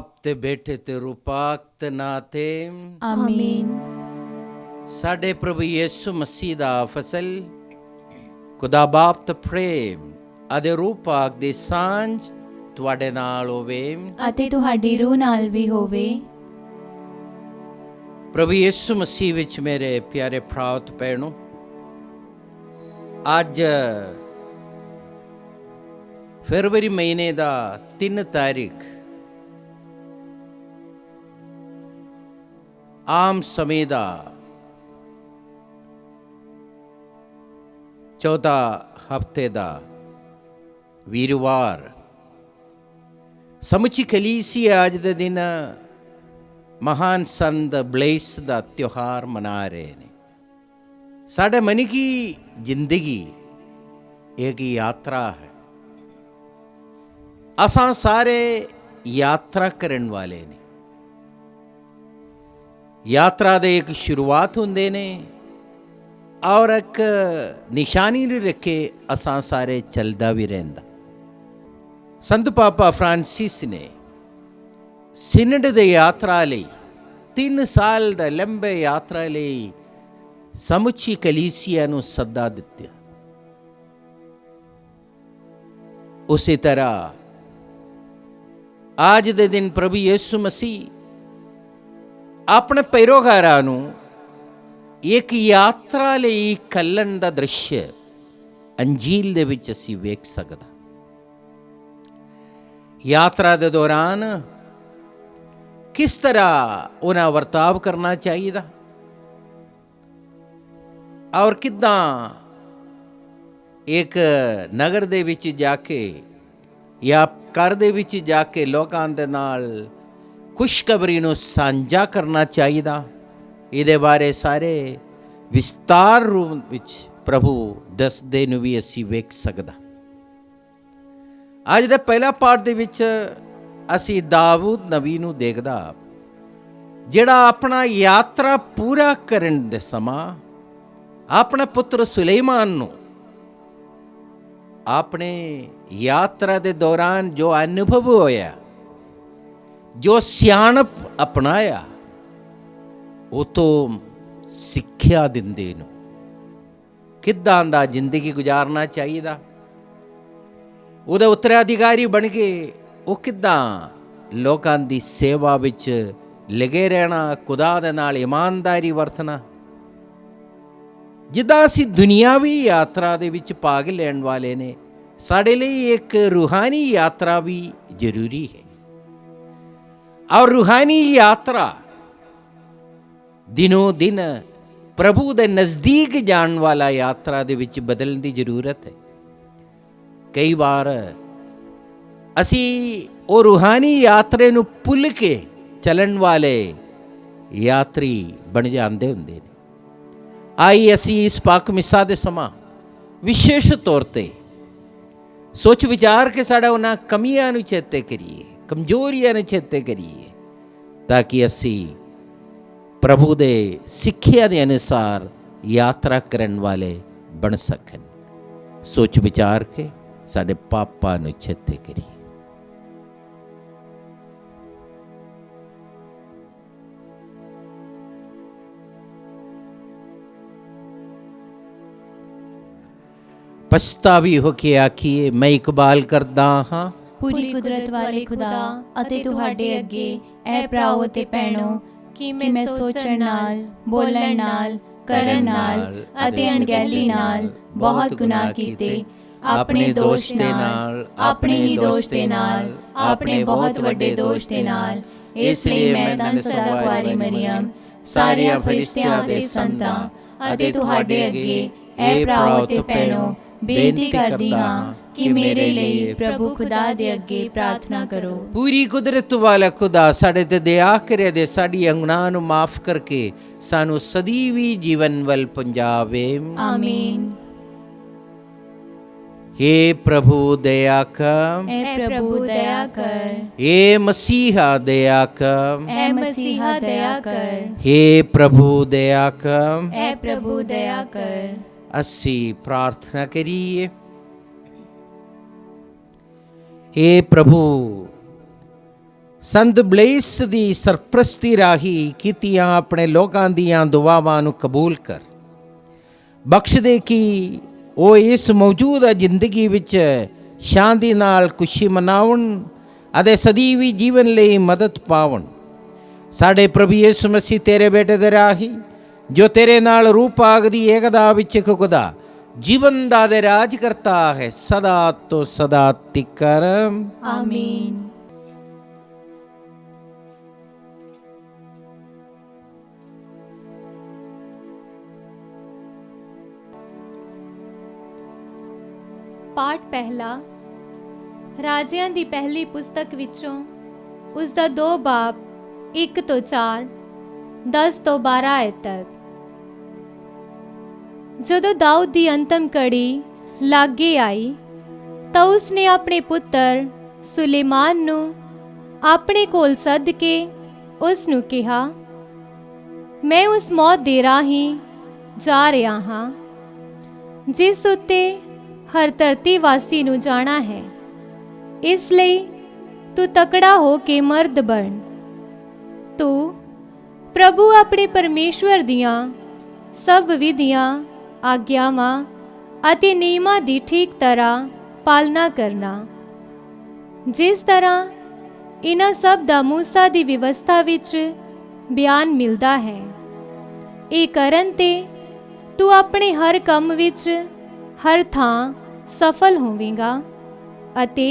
ਬਾਪ ਤੇ ਬੇਟੇ ਤੇ ਰੂਪਾਕ ਤੇ ਨਾਤੇ ਆਮੀਨ। ਸਾਡੇ ਪ੍ਰਭੂ ਯਿਸੂ ਮਸੀਹ ਦਾ ਫਸਲ ਖੁਦਾ ਬਾਪ ਤੇ ਪ੍ਰੇਮ ਅਤੇ ਰੂਪਾਕ ਦੀ ਸਾਂਝ ਤੁਹਾਡੇ ਨਾਲ ਹੋਵੇ ਅਤੇ ਤੁਹਾਡੀ ਰੂਹ ਨਾਲ ਵੀ ਹੋਵੇ। ਪ੍ਰਭੂ ਯਿਸੂ ਮਸੀਹ ਵਿੱਚ ਮੇਰੇ ਪਿਆਰੇ ਭਰਾਓ ਤੇ ਭੈਣੋ, ਅੱਜ ਫਰਵਰੀ ਮਹੀਨੇ ਦਾ 3 ਤਾਰੀਖ ਆਮ ਸਮੇਂ ਦਾ ਚੌਥਾ ਹਫ਼ਤੇ ਦਾ ਵੀਰਵਾਰ, ਸਮੁੱਚੀ ਕਲੀਸਿਆ ਅੱਜ ਦੇ ਦਿਨ ਮਹਾਨ ਸੰਤ ਬਲੇਸ ਦਾ ਤਿਉਹਾਰ ਮਨਾ ਰਹੇ ਨੇ। ਸਾਡੇ ਮਨ ਕੀ ਜ਼ਿੰਦਗੀ ਇੱਕ ਯਾਤਰਾ ਹੈ। ਅਸਾਂ ਸਾਰੇ ਯਾਤਰਾ ਕਰਨ ਵਾਲੇ ਨੇ। ਯਾਤਰਾ ਦੇ ਇੱਕ ਸ਼ੁਰੂਆਤ ਹੁੰਦੇ ਨੇ ਔਰ ਇੱਕ ਨਿਸ਼ਾਨੀ ਨੂੰ ਰੱਖ ਕੇ ਅਸਾਂ ਸਾਰੇ ਚੱਲਦਾ ਵੀ ਰਹਿੰਦਾ। ਸੰਤ ਪਾਪਾ ਫਰਾਂਸਿਸ ਨੇ ਸਿਨਡ ਦੇ ਯਾਤਰਾ ਲਈ 3 ਸਾਲ ਦਾ ਲੰਬੇ ਯਾਤਰਾ ਲਈ ਸਮੁੱਚੀ ਕਲੀਸਿਆ ਨੂੰ ਸੱਦਾ ਦਿੱਤਾ। ਉਸੇ ਤਰ੍ਹਾਂ ਅੱਜ ਦੇ ਦਿਨ ਪ੍ਰਭੂ ਯਿਸੂ ਮਸੀਹ ਆਪਣੇ ਪੈਰੋਕਾਰਾਂ ਨੂੰ ਇੱਕ ਯਾਤਰਾ ਲਈ ਘੱਲਣ ਦਾ ਦ੍ਰਿਸ਼ ਅੰਜੀਲ ਦੇ ਵਿੱਚ ਅਸੀਂ ਵੇਖ ਸਕਦਾ। ਯਾਤਰਾ ਦੇ ਦੌਰਾਨ ਕਿਸ ਤਰ੍ਹਾਂ ਉਹਨਾਂ ਵਰਤਾਵ ਕਰਨਾ ਚਾਹੀਦਾ ਔਰ ਕਿੱਦਾਂ ਇੱਕ ਨਗਰ ਦੇ ਵਿੱਚ ਜਾ ਕੇ ਜਾਂ ਘਰ ਦੇ ਵਿੱਚ ਜਾ ਕੇ ਲੋਕਾਂ ਦੇ ਨਾਲ ਖੁਸ਼ਖਬਰੀ ਨੂੰ ਸਾਂਝਾ ਕਰਨਾ ਚਾਹੀਦਾ। ਇਹਦੇ ਬਾਰੇ ਸਾਰੇ ਵਿਸਤਾਰ ਰੂਪ ਵਿੱਚ ਪ੍ਰਭੂ ਦੱਸਦੇ ਨੂੰ ਵੀ ਅਸੀਂ ਵੇਖ ਸਕਦਾ। ਅੱਜ ਦੇ ਪਹਿਲਾ ਪਾਠ ਦੇ ਵਿੱਚ ਅਸੀਂ ਦਾਊਦ ਨਬੀ ਨੂੰ ਦੇਖਦਾ, ਜਿਹੜਾ ਆਪਣਾ ਯਾਤਰਾ ਪੂਰਾ ਕਰਨ ਦੇ ਸਮਾਂ ਆਪਣੇ ਪੁੱਤਰ ਸੁਲੇਮਾਨ ਨੂੰ ਆਪਣੇ ਯਾਤਰਾ ਦੇ ਦੌਰਾਨ ਜੋ ਅਨੁਭਵ ਹੋਇਆ, ਜੋ ਸਿਆਣਪ ਅਪਣਾਇਆ, ਉਹ ਤੋਂ ਸਿੱਖਿਆ ਦਿੰਦੇ ਨੂੰ ਕਿੱਦਾਂ ਦਾ ਜ਼ਿੰਦਗੀ ਗੁਜ਼ਾਰਨਾ ਚਾਹੀਦਾ। ਉਹਦੇ ਉੱਤਰਾਧਿਕਾਰੀ ਬਣ ਕੇ ਉਹ ਕਿੱਦਾਂ ਲੋਕਾਂ ਦੀ ਸੇਵਾ ਵਿੱਚ ਲੱਗੇ ਰਹਿਣਾ, ਖੁਦਾ ਦੇ ਨਾਲ ਇਮਾਨਦਾਰੀ ਵਰਤਣਾ। ਜਿੱਦਾਂ ਅਸੀਂ ਦੁਨਿਆਵੀ ਯਾਤਰਾ ਦੇ ਵਿੱਚ ਭਾਗ ਲੈਣ ਵਾਲੇ ਨੇ, ਸਾਡੇ ਲਈ ਇੱਕ ਰੂਹਾਨੀ ਯਾਤਰਾ ਵੀ ਜ਼ਰੂਰੀ ਹੈ। ਔਰ ਰੂਹਾਨੀ ਯਾਤਰਾ ਦਿਨੋਂ ਦਿਨ ਪ੍ਰਭੂ ਦੇ ਨਜ਼ਦੀਕ ਜਾਣ ਵਾਲਾ ਯਾਤਰਾ ਦੇ ਵਿੱਚ ਬਦਲਣ ਦੀ ਜ਼ਰੂਰਤ ਹੈ। ਕਈ ਵਾਰ ਅਸੀਂ ਉਹ ਰੂਹਾਨੀ ਯਾਤਰੇ ਨੂੰ ਭੁੱਲ ਕੇ ਚੱਲਣ ਵਾਲੇ ਯਾਤਰੀ ਬਣ ਜਾਂਦੇ ਹੁੰਦੇ ਨੇ। ਆਈ ਅਸੀਂ ਇਸ ਪਾਕ ਮਿੱਸਾ ਦੇ ਸਮਾਂ ਵਿਸ਼ੇਸ਼ ਤੌਰ ਤੇ ਸੋਚ ਵਿਚਾਰ ਕੇ ਸਾਡਾ ਉਹਨਾਂ ਕਮੀਆਂ ਨੂੰ ਚੇਤੇ ਕਰੀਏ, ਕਮਜ਼ੋਰੀਆਂ ਨੂੰ ਚੇਤੇ ਕਰੀਏ, ਤਾਂ ਕਿ ਅਸੀਂ ਪ੍ਰਭੂ ਦੇ ਸਿੱਖਿਆ ਦੇ ਅਨੁਸਾਰ ਯਾਤਰਾ ਕਰਨ ਵਾਲੇ ਬਣ ਸਕਣ। ਸੋਚ ਵਿਚਾਰ ਕੇ ਸਾਡੇ ਪਾਪਾਂ ਨੂੰ ਚੇਤੇ ਕਰੀਏ। ਪਛਤਾਵੀ ਹੋ ਕੇ ਆਖੀਏ, ਮੈਂ ਇਕਬਾਲ ਕਰਦਾ ਹਾਂ ਪੂਰੀ ਕੁਦਰਤ ਵਾਲੇ ਖੁਦਾ ਅਤੇ ਤੁਹਾਡੇ ਅੱਗੇ ਇਹ ਭਰਾਓ ਅਤੇ ਭੈਣੋ ਕਿ ਮੈਂ ਸੋਚਣ ਨਾਲ, ਬੋਲਣ ਨਾਲ, ਕਰਨ ਨਾਲ ਅਤੇ ਅਣਗਹਿਲੀ ਨਾਲ ਬਹੁਤ ਗੁਨਾਹ ਕੀਤੇ। ਆਪਣੇ ਦੋਸ਼ ਦੇ ਨਾਲ, ਆਪਣੇ ਹੀ ਦੋਸ਼ ਦੇ ਨਾਲ, ਆਪਣੇ ਬਹੁਤ ਵੱਡੇ ਦੋਸ਼ ਦੇ ਨਾਲ। ਇਸ ਲਈ ਮੈਂ ਧੰਨ ਸਦਾ ਕੁਆਰੀ ਮਰੀਅਮ, ਸਾਰਿਆਂ ਫਰਿਸ਼ਤਿਆਂ ਦੇ ਸੰਤਾਂ ਅਤੇ ਤੁਹਾਡੇ ਅੱਗੇ ਇਹ ਭਰਾਓ ਅਤੇ ਭੈਣੋ ਬੇਨਤੀ ਕਰਦੀ ਹਾਂ ਕਿ ਮੇਰੇ ਲਈ ਪ੍ਰਭੂ ਖੁਦਾ ਦੇ ਅੱਗੇ ਪ੍ਰਾਰਥਨਾ ਕਰੋ। ਪੂਰੀ ਕੁਦਰਤ ਵਾਲਾ ਖੁਦਾ ਸਾਡੇ ਤੇ ਦਇਆ ਕਰੇ ਦੇ ਸਾਡੀ ਗੁਨਾਹ ਨੂੰ ਮਾਫ ਕਰਕੇ ਸਾਨੂੰ ਸਦੀਵੀ ਜੀਵਨ ਵੱਲ ਪਹੁੰਚਾਵੇ। ਆਮੀਨ। हे प्रभु दया कर, ऐ प्रभु दया कर, हे मसीहा दया कर, ऐ मसीहा दया कर, हे प्रभु दया कर। ऐ प्रभु दया कर। ਅਸੀਂ ਪ੍ਰਾਰਥਨਾ ਕਰੀਏ। हे प्रभु ਸੰਤ ਬਲੇਸ ਦੀ ਸਰਪ੍ਰਸਤੀ ਰਾਹੀਂ ਕੀਤੀਆਂ ਆਪਣੇ ਲੋਕਾਂ ਦੀਆਂ ਦੁਆਵਾਂ ਨੂੰ ਕਬੂਲ ਕਰ। ਬਖਸ਼ ਦੇ ਕਿ ਉਹ ਇਸ ਮੌਜੂਦਾ ਜ਼ਿੰਦਗੀ ਵਿੱਚ ਸ਼ਾਂਤੀ ਨਾਲ ਖੁਸ਼ੀ ਮਨਾਉਣ ਅਤੇ ਸਦੀਵੀ ਜੀਵਨ ਲਈ ਮਦਦ ਪਾਵਣ। ਸਾਡੇ ਪ੍ਰਭੂ ਯਿਸੂ ਮਸੀਹ ਤੇਰੇ ਬੇਟੇ ਦੇ ਰਾਹੀਂ ਜੋ ਤੇਰੇ ਨਾਲ ਰੂਪਾਗ ਦੀ ਏਕਤਾ ਵਿੱਚ ਇੱਕ ਖੁਦਾ ਜੀਵਨ ਦਾ ਦੇ ਰਾਜ ਕਰਤਾ ਹੈ, ਸਦਾ ਤੋਂ ਸਦਾ ਤਿਕਰ ਆਮੀਨ। ਪਾਠ ਪਹਿਲਾ। ਰਾਜਿਆਂ ਦੀ ਪਹਿਲੀ ਪੁਸਤਕ ਵਿੱਚੋਂ ਉਸ ਦਾ 2 ਬਾਬ 1 ਤੋਂ 4, 10 ਤੋਂ 12 ਆਇਤ ਤੱਕ। ਜਦੋਂ ਦਾਊਦ ਦੀ ਅੰਤਮ ਘੜੀ ਲਾਗੇ ਆਈ ਤਾਂ ਉਸ ਨੇ ਆਪਣੇ ਪੁੱਤਰ ਸੁਲੇਮਾਨ ਨੂੰ ਆਪਣੇ ਕੋਲ ਸੱਦ ਕੇ ਉਸ ਨੂੰ ਕਿਹਾ, ਮੈਂ ਉਸ ਮੌਤ ਦੇ ਰਾਹੀਂ ਜਾ ਰਿਹਾ ਹਾਂ ਜਿਸ ਉੱਤੇ ਹਰ ਧਰਤੀ ਵਾਸੀ ਨੂੰ ਜਾਣਾ ਹੈ। ਇਸ ਲਈ ਤੂੰ ਤਕੜਾ ਹੋ ਕੇ ਮਰਦ ਬਣ। ਤੂੰ ਪ੍ਰਭੂ ਆਪਣੇ ਪਰਮੇਸ਼ਵਰ ਦੀਆਂ ਸਭ ਵਿਧੀਆਂ, ਆਗਿਆਵਾਂ ਅਤੇ ਨਿਯਮਾਂ ਦੀ ਠੀਕ ਤਰ੍ਹਾਂ ਪਾਲਣਾ ਕਰਨਾ, ਜਿਸ ਤਰ੍ਹਾਂ ਇਹਨਾਂ ਸਭ ਦਾ ਮੂਸਾ ਦੀ ਵਿਵਸਥਾ ਵਿੱਚ ਬਿਆਨ ਮਿਲਦਾ ਹੈ। ਇਹ ਕਰਨ ਤੇ ਤੂੰ ਆਪਣੇ ਹਰ ਕੰਮ ਵਿੱਚ ਹਰ ਥਾਂ ਸਫਲ ਹੋਵੇਂਗਾ ਅਤੇ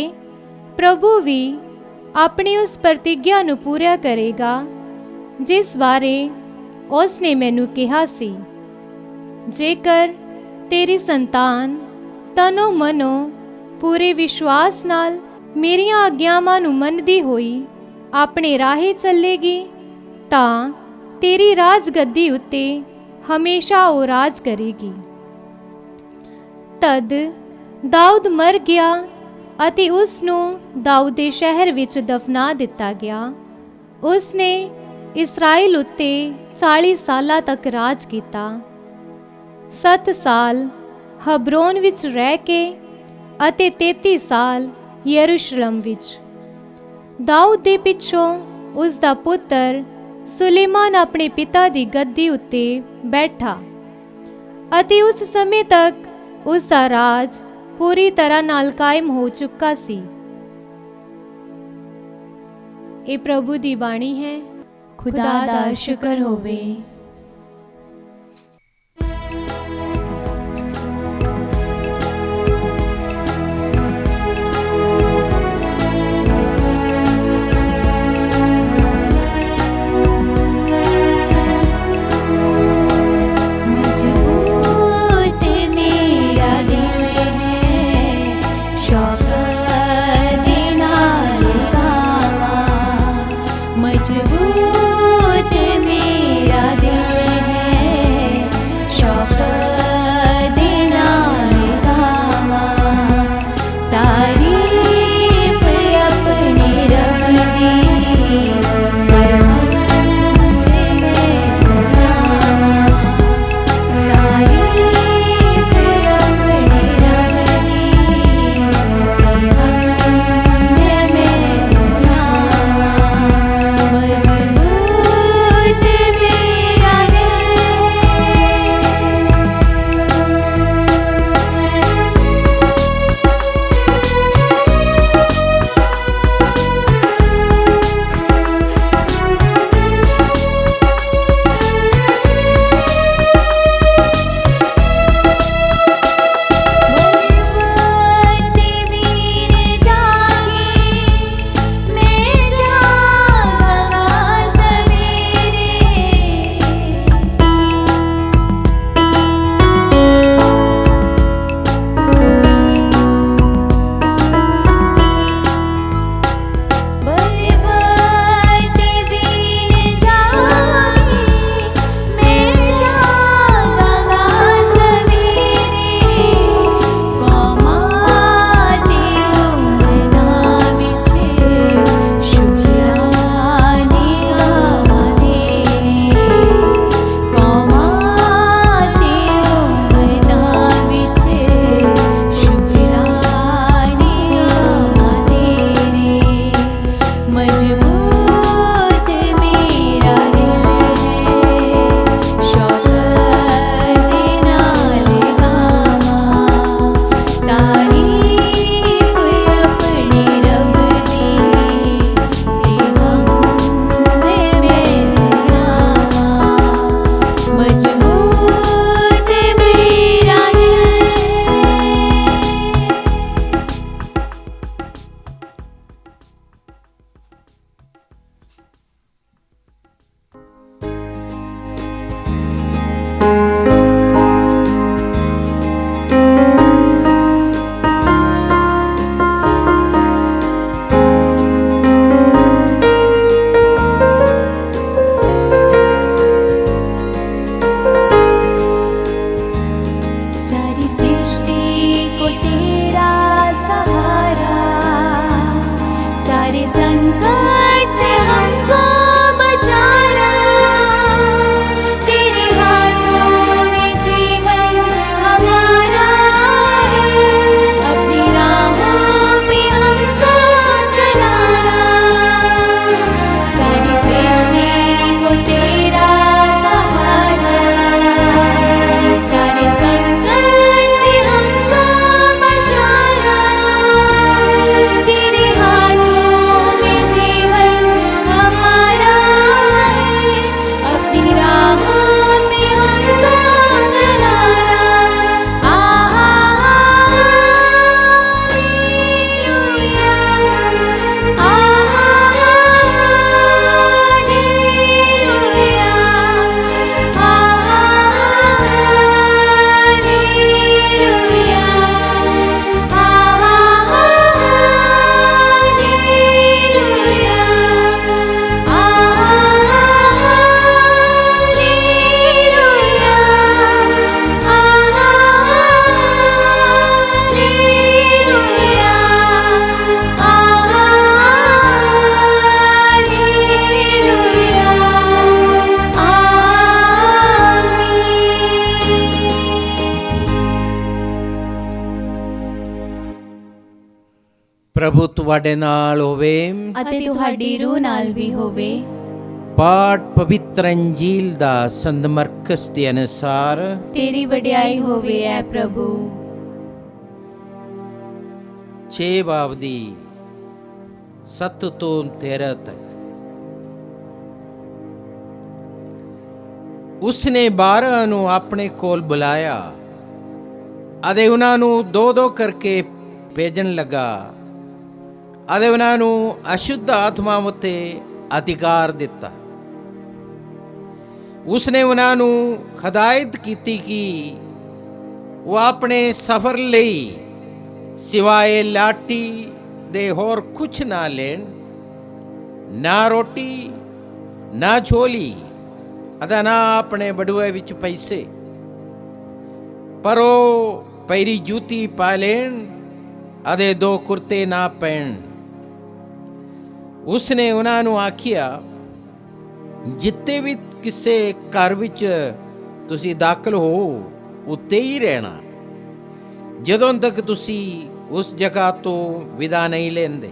ਪ੍ਰਭੂ ਵੀ ਆਪਣੀ ਉਸ ਪ੍ਰਤਿੱਗਿਆ ਨੂੰ ਪੂਰਾ ਕਰੇਗਾ ਜਿਸ ਬਾਰੇ ਉਸ ਨੇ ਮੈਨੂੰ ਕਿਹਾ ਸੀ। ਜੇਕਰ ਤੇਰੀ ਸੰਤਾਨ ਤਨੋ ਮਨੋ ਪੂਰੇ ਵਿਸ਼ਵਾਸ ਨਾਲ ਮੇਰੀਆਂ ਆਗਿਆਵਾਂ ਨੂੰ ਮੰਨਦੀ ਹੋਈ ਆਪਣੇ ਰਾਹੇ ਚੱਲੇਗੀ ਤਾਂ ਤੇਰੀ ਰਾਜਗੱਦੀ ਉੱਤੇ ਹਮੇਸ਼ਾ ਉਹ ਰਾਜ ਕਰੇਗੀ। ਤਦ ਦਾਊਦ ਮਰ ਗਿਆ ਅਤੇ ਉਸ ਨੂੰ ਦਾਊਦ ਦੇ ਸ਼ਹਿਰ ਵਿੱਚ ਦਫਨਾ ਦਿੱਤਾ ਗਿਆ। ਉਸ ਨੇ ਇਸਰਾਇਲ ਉੱਤੇ 40 ਸਾਲਾਂ ਤੱਕ ਰਾਜ ਕੀਤਾ। 7 ਸਾਲ ਹਬਰੋਨ ਵਿੱਚ ਰਹਿ ਕੇ ਅਤੇ 33 ਸਾਲ ਯਰੂਸ਼ਲਮ ਵਿੱਚ। ਦਾਊਦ ਦੇ ਪਿੱਛੋਂ ਉਸ ਦਾ ਪੁੱਤਰ ਸੁਲੇਮਾਨ ਆਪਣੇ ਪਿਤਾ ਦੀ ਗੱਦੀ ਉੱਤੇ ਬੈਠਾ ਅਤੇ ਉਸ ਸਮੇਂ ਤੱਕ ਉਸ ਦਾ ਰਾਜ ਪੂਰੀ ਤਰ੍ਹਾਂ ਨਾਲ ਕਾਇਮ ਹੋ ਚੁੱਕਾ ਸੀ। ਇਹ ਪ੍ਰਭੂ ਦੀ ਬਾਣੀ ਹੈ। ਖੁਦਾ ਦਾ ਸ਼ੁਕਰ ਹੋਵੇ। मजबूत मेरा दिल ਪ੍ਰਭੂ ਤੁਹਾਡੇ ਨਾਲ ਹੋਵੇ। ਅਤੇ ਤੁਹਾਡੀ ਰੂਹ ਨਾਲ ਵੀ ਹੋਵੇ। ਪਾਠ ਪਵਿੱਤਰ ਅੰਜੀਲ ਦਾ ਸੰਤ ਮਰਕਸ ਦੇ ਅਨੁਸਾਰ। ਤੇਰੀ ਵਡਿਆਈ ਹੋਵੇ ਐ ਪ੍ਰਭੂ। 6 ਬਾਬ ਦੀ 7 ਤੋਂ 13 ਤੱਕ। ਉਸਨੇ 12 ਨੂੰ ਆਪਣੇ ਕੋਲ ਬੁਲਾਇਆ ਅਤੇ ਉਹਨਾਂ ਨੂੰ 2-2 ਕਰਕੇ ਭੇਜਣ ਲੱਗਾ ਅਤੇ ਉਹਨਾਂ ਨੂੰ ਅਸ਼ੁੱਧ ਆਤਮਾ ਉੱਤੇ ਅਧਿਕਾਰ ਦਿੱਤਾ। ਉਸਨੇ ਉਹਨਾਂ ਨੂੰ ਹਦਾਇਤ ਕੀਤੀ ਕਿ ਉਹ ਆਪਣੇ ਸਫ਼ਰ ਲਈ ਸਿਵਾਏ ਲਾਠੀ ਦੇ ਹੋਰ ਕੁਛ ਨਾ ਲੈਣ, ਨਾ ਰੋਟੀ, ਨਾ ਝੋਲੀ ਅਤੇ ਨਾ ਆਪਣੇ ਬਟੂਏ ਵਿੱਚ ਪੈਸੇ, ਪਰ ਉਹ ਪੈਰੀ ਜੁੱਤੀ ਪਾ ਲੈਣ ਅਤੇ 2 ਕੁਰਤੇ ਨਾ ਪਹਿਨ। ਉਸਨੇ ਉਹਨਾਂ ਨੂੰ ਆਖਿਆ, ਜਿੱਥੇ ਵੀ ਕਿਸੇ ਘਰ ਵਿੱਚ ਤੁਸੀਂ ਦਾਖਲ ਹੋ ਉੱਥੇ ਹੀ ਰਹਿਣਾ, ਜਦੋਂ ਤੱਕ ਤੁਸੀਂ ਉਸ ਜਗ੍ਹਾ ਤੋਂ ਵਿਦਾ ਨਹੀਂ ਲੈਂਦੇ।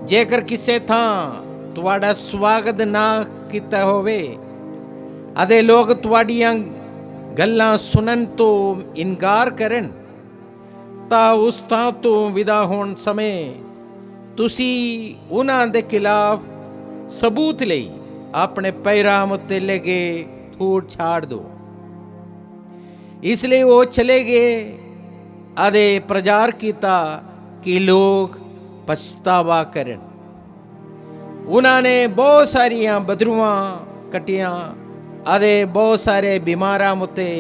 ਜੇਕਰ ਕਿਸੇ ਥਾਂ ਤੁਹਾਡਾ ਸਵਾਗਤ ਨਾ ਕੀਤਾ ਹੋਵੇ ਅਤੇ ਲੋਕ ਤੁਹਾਡੀਆਂ ਗੱਲਾਂ ਸੁਣਨ ਤੋਂ ਇਨਕਾਰ ਕਰਨ, ਤਾਂ ਉਸ ਥਾਂ ਤੋਂ ਵਿਦਾ ਹੋਣ ਸਮੇਂ ਤੁਸੀਂ ਉਹਨਾਂ ਦੇ ਖਿਲਾਫ ਸਬੂਤ ਲਈ ਆਪਣੇ ਪੈਰਾਂ ਉੱਤੇ ਲੱਗੇ ਧੂੜ ਛਾੜ ਦਿਓ। ਇਸ ਲਈ ਉਹ ਚਲੇ ਗਏ ਅਤੇ ਪ੍ਰਚਾਰ ਕੀਤਾ ਕਿ ਲੋਕ ਪਛਤਾਵਾ ਕਰਨ। ਉਹਨਾਂ ਨੇ ਬਹੁਤ ਸਾਰੀਆਂ ਬਦਰੂਆਂ ਕੱਟੀਆਂ ਅਤੇ ਬਹੁਤ ਸਾਰੇ ਬਿਮਾਰਾਂ ਉੱਤੇ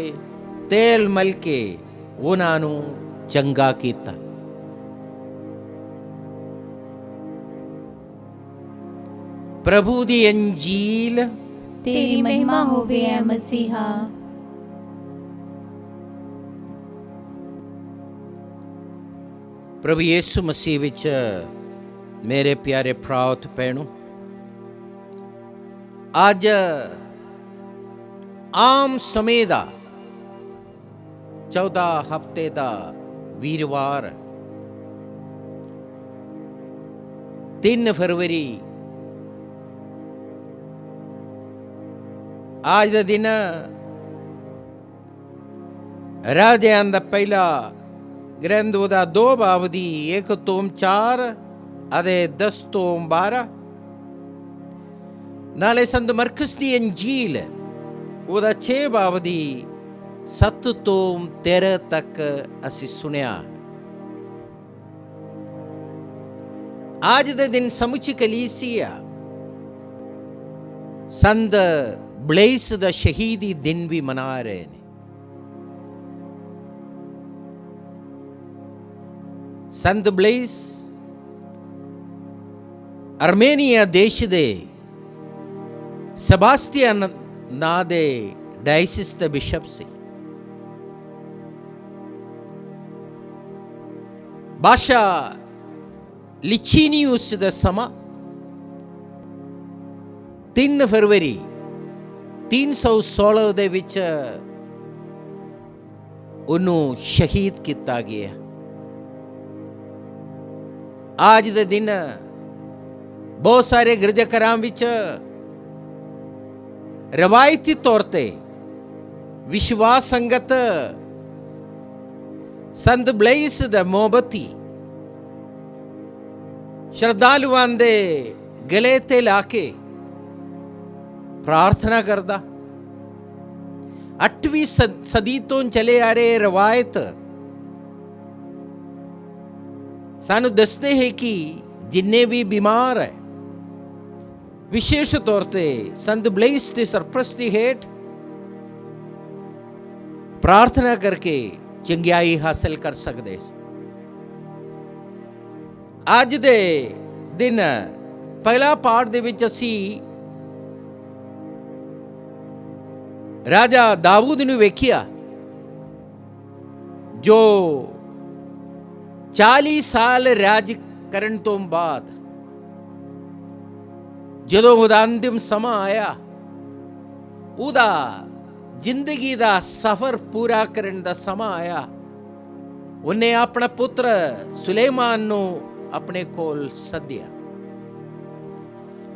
ਤੇਲ ਮਲ ਕੇ ਉਹਨਾਂ ਨੂੰ ਚੰਗਾ ਕੀਤਾ। ਪ੍ਰਭੂ ਦੀ ਅੰਜੀਲ। ਤੇਰੀ ਮਹਿਮਾ ਹੋਵੇ ਐ ਮਸੀਹਾ। ਪ੍ਰਭੂ ਯਿਸੂ ਮਸੀਹ ਵਿੱਚ ਮੇਰੇ ਪਿਆਰੇ ਭਰਾਓ ਤੇ ਭੈਣੋ, ਅੱਜ ਆਮ ਸਮੇਂ ਦਾ 14 ਹਫ਼ਤੇ ਦਾ ਵੀਰਵਾਰ 3 ਫਰਵਰੀ ਅੱਜ ਦਾ ਦਿਨ ਰਾਜਿਆਂ ਦਾ ਪਹਿਲਾ ਗ੍ਰੰਥ ਉਹਦਾ 2 ਬਾਬ ਦੀ 1 ਤੋਂ 4 ਅਤੇ 10 ਤੋਂ 12, ਨਾਲੇ ਸੰਤ ਮਰਕਸ ਦੀ ਅੰਜੀਲ ਉਹਦਾ 6 ਬਾਬ ਦੀ 7 ਤੋਂ 13 ਤੱਕ ਅਸੀਂ ਸੁਣਿਆ। ਅੱਜ ਦੇ ਦਿਨ ਸਮੁੱਚੀ ਕਲੀਸਿਆ ਸੰਤ ਬਲੇਸ ਦਾ ਸ਼ਹੀਦੀ ਦਿਨ ਵੀ ਮਨਾ ਰਹੇ ਨੇ। ਸੰਤ ਬਲੇਸ ਅਰਮੇਨੀਆ ਦੇਸ਼ ਦੇ ਸਬਾਸਤੀਅਨ ਨਾਂ ਦੇ ਡਾਇਸਿਸ ਦੇ ਬਿਸ਼ਪ ਸੀ। ਬਾਦਸ਼ਾਹ ਲਿਚੀਨੀਉਸ ਦਾ ਸਮਾਂ 3 ਫਰਵਰੀ 316 ਦੇ ਵਿੱਚ ਉਹਨੂੰ ਸ਼ਹੀਦ ਕੀਤਾ ਗਿਆ। ਅੱਜ ਦੇ ਦਿਨ ਬਹੁਤ ਸਾਰੇ ਗਿਰਜਾਘਰਾਂ ਵਿੱਚ ਰਵਾਇਤੀ ਤੌਰ ਤੇ ਵਿਸ਼ਵਾਸ ਸੰਗਤ ਸੰਤ ਬਲੇਸ ਦਾ ਮੋਮਬੱਤੀ ਸ਼ਰਧਾਲੂਆਂ ਦੇ ਗਲੇ ਤੇ ਲਾ ਕੇ ਪ੍ਰਾਰਥਨਾ ਕਰਦਾ। 8ਵੀਂ ਸਦੀ ਤੋਂ ਚਲੇ ਆ ਰਹੇ ਰਵਾਇਤ ਸਾਨੂੰ ਦੱਸਦੇ ਹੈ ਕਿ ਜਿੰਨੇ ਵੀ ਬਿਮਾਰ ਹੈ, ਵਿਸ਼ੇਸ਼ ਤੌਰ ਤੇ ਸੰਤ ਬਲੇਸ ਦੀ ਸਰਪ੍ਰਸਤੀ ਹੇਠ ਪ੍ਰਾਰਥਨਾ ਕਰਕੇ ਚੰਗਿਆਈ ਹਾਸਲ ਕਰ ਸਕਦੇ। ਅੱਜ ਦੇ ਦਿਨ ਪਹਿਲਾ ਪਾਠ ਦੇ ਵਿੱਚ ਅਸੀਂ ਰਾਜਾ ਦਾਊਦ ਨੂੰ ਵੇਖਿਆ, ਜੋ 40 ਸਾਲ ਰਾਜ ਕਰਨ ਤੋਂ ਬਾਅਦ ਜਦੋਂ ਉਹਦਾ ਅੰਤਿਮ ਸਮਾਂ ਆਇਆ, ਉਹਦਾ ਜ਼ਿੰਦਗੀ ਦਾ ਸਫ਼ਰ ਪੂਰਾ ਕਰਨ ਦਾ ਸਮਾਂ ਆਇਆ, ਉਹਨੇ ਆਪਣਾ ਪੁੱਤਰ ਸੁਲੇਮਾਨ ਨੂੰ ਆਪਣੇ ਕੋਲ ਸੱਦਿਆ,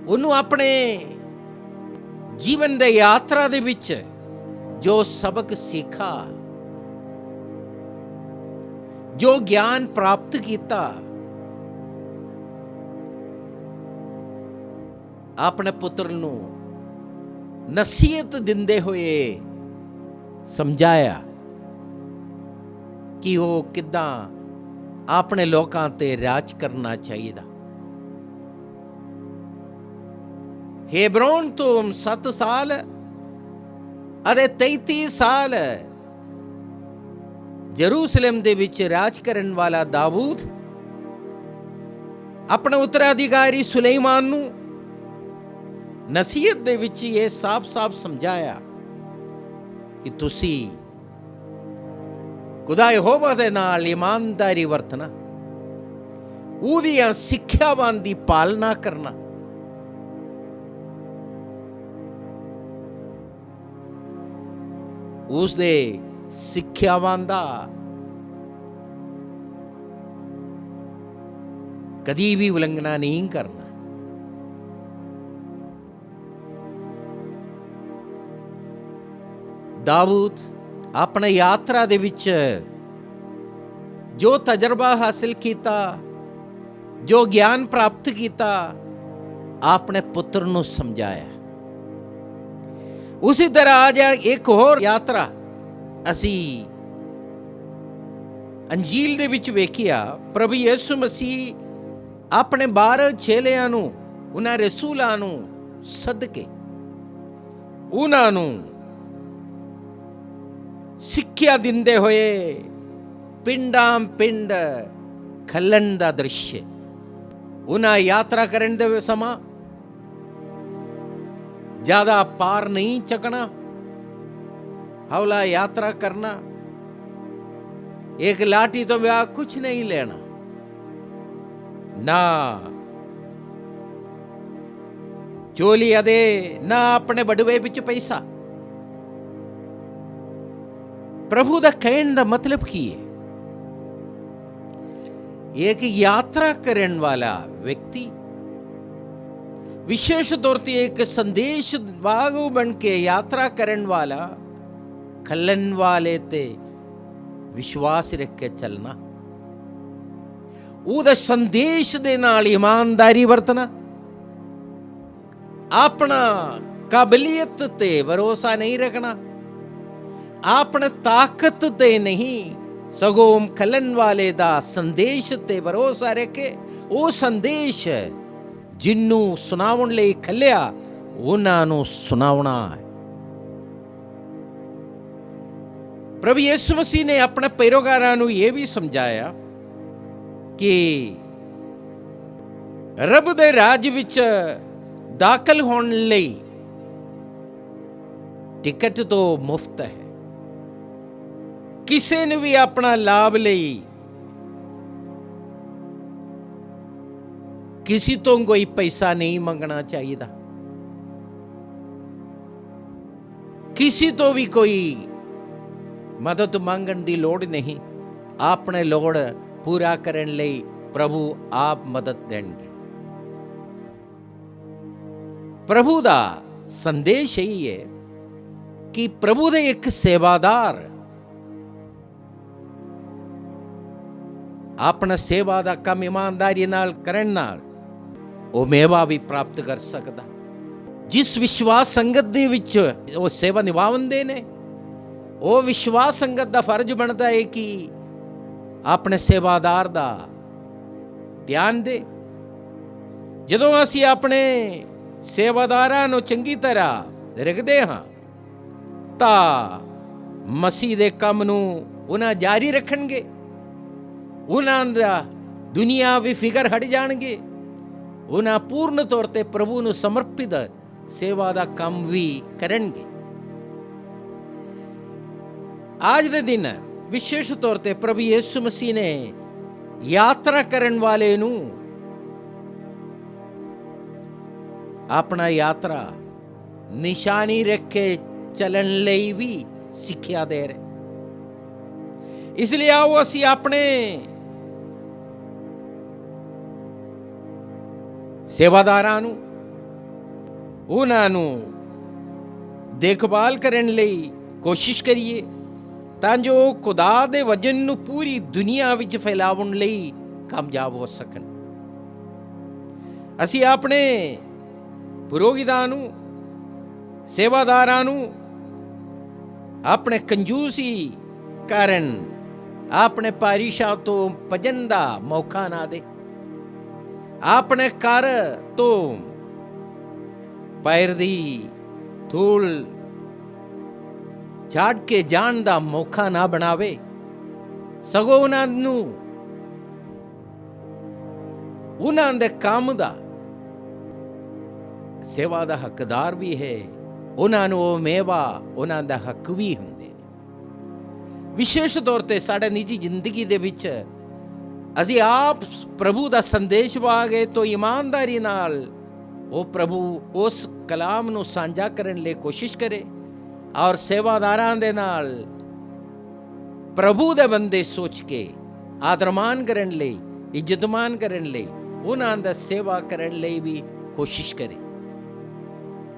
ਉਹਨੂੰ ਆਪਣੇ ਜੀਵਨ ਦੇ ਯਾਤਰਾ ਦੇ ਵਿੱਚ ਜੋ ਸਬਕ ਸਿੱਖਾ, ਜੋ ਗਿਆਨ ਪ੍ਰਾਪਤ ਕੀਤਾ, ਆਪਣੇ ਪੁੱਤਰ ਨੂੰ ਨਸੀਹਤ ਦਿੰਦੇ ਹੋਏ ਸਮਝਾਇਆ ਕਿ ਉਹ ਕਿੱਦਾਂ ਆਪਣੇ ਲੋਕਾਂ ਤੇ ਰਾਜ ਕਰਨਾ ਚਾਹੀਦਾ। ਹੈਬਰੋਨ ਤੋਂ 7 ਸਾਲ ਅਤੇ 33 ਸਾਲ ਜਰੂਸਲਮ ਦੇ ਵਿੱਚ ਰਾਜ ਕਰਨ ਵਾਲਾ ਦਾਊਦ ਆਪਣੇ ਉੱਤਰਾਧਿਕਾਰੀ ਸੁਲੇਮਾਨ ਨੂੰ ਨਸੀਹਤ ਦੇ ਵਿੱਚ ਇਹ ਸਾਫ਼-ਸਾਫ਼ ਸਮਝਾਇਆ ਕਿ ਤੁਸੀਂ ਖੁਦਾ ਯਹੋਵਾ ਦੇ ਨਾਲ ਇਮਾਨਦਾਰੀ ਵਰਤਣਾ, ਉਹਦੀਆਂ ਸਿੱਖਿਆਵਾਂ ਦੀ ਪਾਲਣਾ ਕਰਨਾ, ਉਸ ਦੇ ਸਿੱਖਿਆਵਾਂ ਦਾ ਕਦੀ ਵੀ ਉਲੰਘਣਾ ਨਹੀਂ ਕਰਨਾ। ਦਾਊਦ ਆਪਣੇ ਯਾਤਰਾ ਦੇ ਵਿੱਚ ਜੋ ਤਜਰਬਾ ਹਾਸਿਲ ਕੀਤਾ, ਜੋ ਗਿਆਨ ਪ੍ਰਾਪਤ ਕੀਤਾ, ਆਪਣੇ ਪੁੱਤਰ ਨੂੰ ਸਮਝਾਇਆ। ਉਸੇ ਤਰ੍ਹਾਂ ਅੱਜ ਇੱਕ ਹੋਰ ਯਾਤਰਾ ਅਸੀਂ ਅੰਜੀਲ ਦੇ ਵਿੱਚ ਵੇਖਿਆ। ਪ੍ਰਭੂ ਯਿਸੂ ਮਸੀਹ ਆਪਣੇ 12 ਚੇਲਿਆਂ ਨੂੰ, ਉਹਨਾਂ ਰਸੂਲਾਂ ਨੂੰ ਸੱਦ ਕੇ ਉਹਨਾਂ ਨੂੰ ਸਿੱਖਿਆ ਦਿੰਦੇ ਹੋਏ ਪਿੰਡਾਂ ਪਿੰਡ ਖੱਲਣ ਦਾ ਦ੍ਰਿਸ਼, ਉਹਨਾਂ ਯਾਤਰਾ ਕਰਨ ਦੇ ਸਮਾਂ ਜ਼ਿਆਦਾ ਪਾਰ ਨਹੀਂ ਚੱਕਣਾ, ਹੌਲਾ ਯਾਤਰਾ ਕਰਨਾ, ਇੱਕ ਲਾਠੀ ਤੋਂ ਵਿਆਹ ਕੁਛ ਨਹੀਂ ਲੈਣਾ, ਨਾ ਚੋਲੀ ਦੇ ਨਾ ਆਪਣੇ ਬੜਵੇ ਵਿੱਚ ਪੈਸਾ। ਪ੍ਰਭੂ ਦਾ ਕਹਿਣ ਦਾ ਮਤਲਬ ਕੀ ਹੈ? ਇੱਕ ਯਾਤਰਾ ਕਰਨ ਵਾਲਾ ਵਿਅਕਤੀ ਵਿਸ਼ੇਸ਼ ਤੌਰ ਤੇ ਇੱਕ ਸੰਦੇਸ਼ ਵਾਹੂ ਬਣ ਕੇ ਯਾਤਰਾ ਕਰਨ ਵਾਲਾ, ਖੱਲਣ ਵਾਲੇ ਤੇ ਵਿਸ਼ਵਾਸ ਰੱਖ ਕੇ ਚੱਲਣਾ, ਉਹਦਾ ਸੰਦੇਸ਼ ਦੇ ਨਾਲ ਇਮਾਨਦਾਰੀ ਵਰਤਣਾ, ਆਪਣਾ ਕਾਬਲੀਅਤ ਤੇ ਭਰੋਸਾ ਨਹੀਂ ਰੱਖਣਾ, ਆਪਣੇ ਤਾਕਤ ਤੇ ਨਹੀਂ, ਸਗੋਂ ਖੱਲਣ ਵਾਲੇ ਦਾ ਸੰਦੇਸ਼ ਤੇ ਭਰੋਸਾ ਰੱਖੇ। ਉਹ ਸੰਦੇਸ਼ ਜਿਹਨੂੰ ਸੁਣਾਉਣ ਲਈ ਖੱਲਿਆ, ਉਹਨਾਂ ਨੂੰ ਸੁਣਾਉਣਾ ਹੈ। ਪ੍ਰਭੂ ਯਿਸੂ ਮਸੀਹ ਨੇ ਆਪਣੇ ਪੈਰੋਕਾਰਾਂ ਨੂੰ ਇਹ ਵੀ ਸਮਝਾਇਆ ਕਿ ਰੱਬ ਦੇ ਰਾਜ ਵਿੱਚ ਦਾਖਲ ਹੋਣ ਲਈ ਟਿਕਟ ਤੋਂ ਮੁਫਤ ਹੈ। ਕਿਸੇ ਨੂੰ ਵੀ ਆਪਣਾ ਲਾਭ ਲਈ ਕਿਸੇ ਤੋਂ ਕੋਈ ਪੈਸਾ ਨਹੀਂ ਮੰਗਣਾ ਚਾਹੀਦਾ, ਕਿਸੇ ਤੋਂ ਵੀ ਕੋਈ ਮਦਦ ਮੰਗਣ ਦੀ ਲੋੜ ਨਹੀਂ। ਆਪਣੇ ਲੋੜ ਪੂਰਾ ਕਰਨ ਲਈ ਪ੍ਰਭੂ ਆਪ ਮਦਦ ਦੇਣਗੇ। ਪ੍ਰਭੂ ਦਾ ਸੰਦੇਸ਼ ਇਹ ਹੈ ਕਿ ਪ੍ਰਭੂ ਦੇ ਇੱਕ ਸੇਵਾਦਾਰ ਆਪਣਾ ਸੇਵਾ ਦਾ ਕੰਮ ਇਮਾਨਦਾਰੀ ਨਾਲ ਕਰਨ ਨਾਲ ਉਹ ਮੇਵਾ ਵੀ ਪ੍ਰਾਪਤ ਕਰ ਸਕਦਾ। ਜਿਸ ਵਿਸ਼ਵਾਸ ਸੰਗਤ ਦੇ ਵਿੱਚ ਉਹ ਸੇਵਾ ਨਿਭਾਉਂਦੇ ਨੇ, ਉਹ ਵਿਸ਼ਵਾਸ ਸੰਗਤ ਦਾ ਫਰਜ਼ ਬਣਦਾ ਹੈ ਕਿ ਆਪਣੇ ਸੇਵਾਦਾਰ ਦਾ ਧਿਆਨ ਦੇ। ਜਦੋਂ ਅਸੀਂ ਆਪਣੇ ਸੇਵਾਦਾਰਾਂ ਨੂੰ ਚੰਗੀ ਤਰ੍ਹਾਂ ਰੱਖਦੇ ਹਾਂ ਤਾਂ ਮਸੀਹ ਦੇ ਕੰਮ ਨੂੰ ਉਹਨਾਂ ਜਾਰੀ ਰੱਖਣਗੇ, ਉਹਨਾਂ ਦਾ ਦੁਨੀਆਵੀ ਫਿਕਰ ਹਟ ਜਾਣਗੇ, ਉਹਨਾਂ ਪੂਰਨ ਤੌਰ ਤੇ ਪ੍ਰਭੂ ਨੂੰ ਸਮਰਪਿਤ ਸੇਵਾ ਦਾ ਕੰਮ ਵੀ ਕਰਨਗੇ। ਅੱਜ ਦੇ ਦਿਨ ਵਿਸ਼ੇਸ਼ ਤੌਰ ਤੇ ਪ੍ਰਭੂ ਯਿਸੂ ਮਸੀਹ ਨੇ ਯਾਤਰਾ ਕਰਨ ਵਾਲੇ ਨੂੰ ਆਪਣਾ ਯਾਤਰਾ ਨਿਸ਼ਾਨੀ ਰੱਖ ਕੇ ਚੱਲਣ ਲਈ ਵੀ ਸਿੱਖਿਆ ਦੇ ਰਹੇ। ਇਸ ਲਈ ਆਓ ਅਸੀਂ ਆਪਣੇ ਸੇਵਾਦਾਰਾਂ ਨੂੰ, ਉਹਨਾਂ ਨੂੰ ਦੇਖਭਾਲ ਕਰਨ ਲਈ ਕੋਸ਼ਿਸ਼ ਕਰੀਏ ਤਾਂ ਜੋ ਖੁਦਾ ਦੇ ਵਚਨ ਨੂੰ ਪੂਰੀ ਦੁਨੀਆ ਵਿੱਚ ਫੈਲਾਉਣ ਲਈ ਕਾਮਯਾਬ ਹੋ ਸਕਣ। ਅਸੀਂ ਆਪਣੇ ਪੁਰੋਹਿਤਾਂ ਨੂੰ, ਸੇਵਾਦਾਰਾਂ ਨੂੰ ਆਪਣੇ ਕੰਜੂਸੀ ਕਾਰਨ ਆਪਣੇ ਪਾਰਿਸ਼ਾਂ ਤੋਂ ਭੱਜਣ ਦਾ ਮੌਕਾ ਨਾ ਦੇ, ਆਪਣੇ ਘਰ ਤੋਂ ਪੈਰ ਦੀ ਧੂਲ ਝਾੜ ਕੇ ਜਾਣ ਦਾ ਮੌਕਾ ਨਾ ਬਣਾਵੇ, ਸਗੋਂ ਉਹਨਾਂ ਨੂੰ ਉਹਨਾਂ ਦੇ ਕੰਮ ਦਾ, ਸੇਵਾ ਦਾ ਹੱਕਦਾਰ ਵੀ ਹੈ, ਉਹਨਾਂ ਨੂੰ ਉਹ ਮੇਵਾ, ਉਹਨਾਂ ਦਾ ਹੱਕ ਵੀ ਹੁੰਦੇ ਨੇ। ਵਿਸ਼ੇਸ਼ ਤੌਰ ਤੇ ਸਾਡੇ ਨਿੱਜੀ ਜ਼ਿੰਦਗੀ ਦੇ ਵਿੱਚ ਅਸੀਂ ਆਪ ਪ੍ਰਭੂ ਦਾ ਸੰਦੇਸ਼ ਪਾ ਗਏ ਤਾਂ ਇਮਾਨਦਾਰੀ ਨਾਲ ਉਹ ਪ੍ਰਭੂ ਉਸ ਕਲਾਮ ਨੂੰ ਸਾਂਝਾ ਕਰਨ ਲਈ ਕੋਸ਼ਿਸ਼ ਕਰੇ ਔਰ ਸੇਵਾਦਾਰਾਂ ਦੇ ਨਾਲ ਪ੍ਰਭੂ ਦੇ ਬੰਦੇ ਸੋਚ ਕੇ ਆਦਰਮਾਨ ਕਰਨ ਲਈ, ਇੱਜ਼ਤਮਾਨ ਕਰਨ ਲਈ, ਉਹਨਾਂ ਦਾ ਸੇਵਾ ਕਰਨ ਲਈ ਵੀ ਕੋਸ਼ਿਸ਼ ਕਰੇ।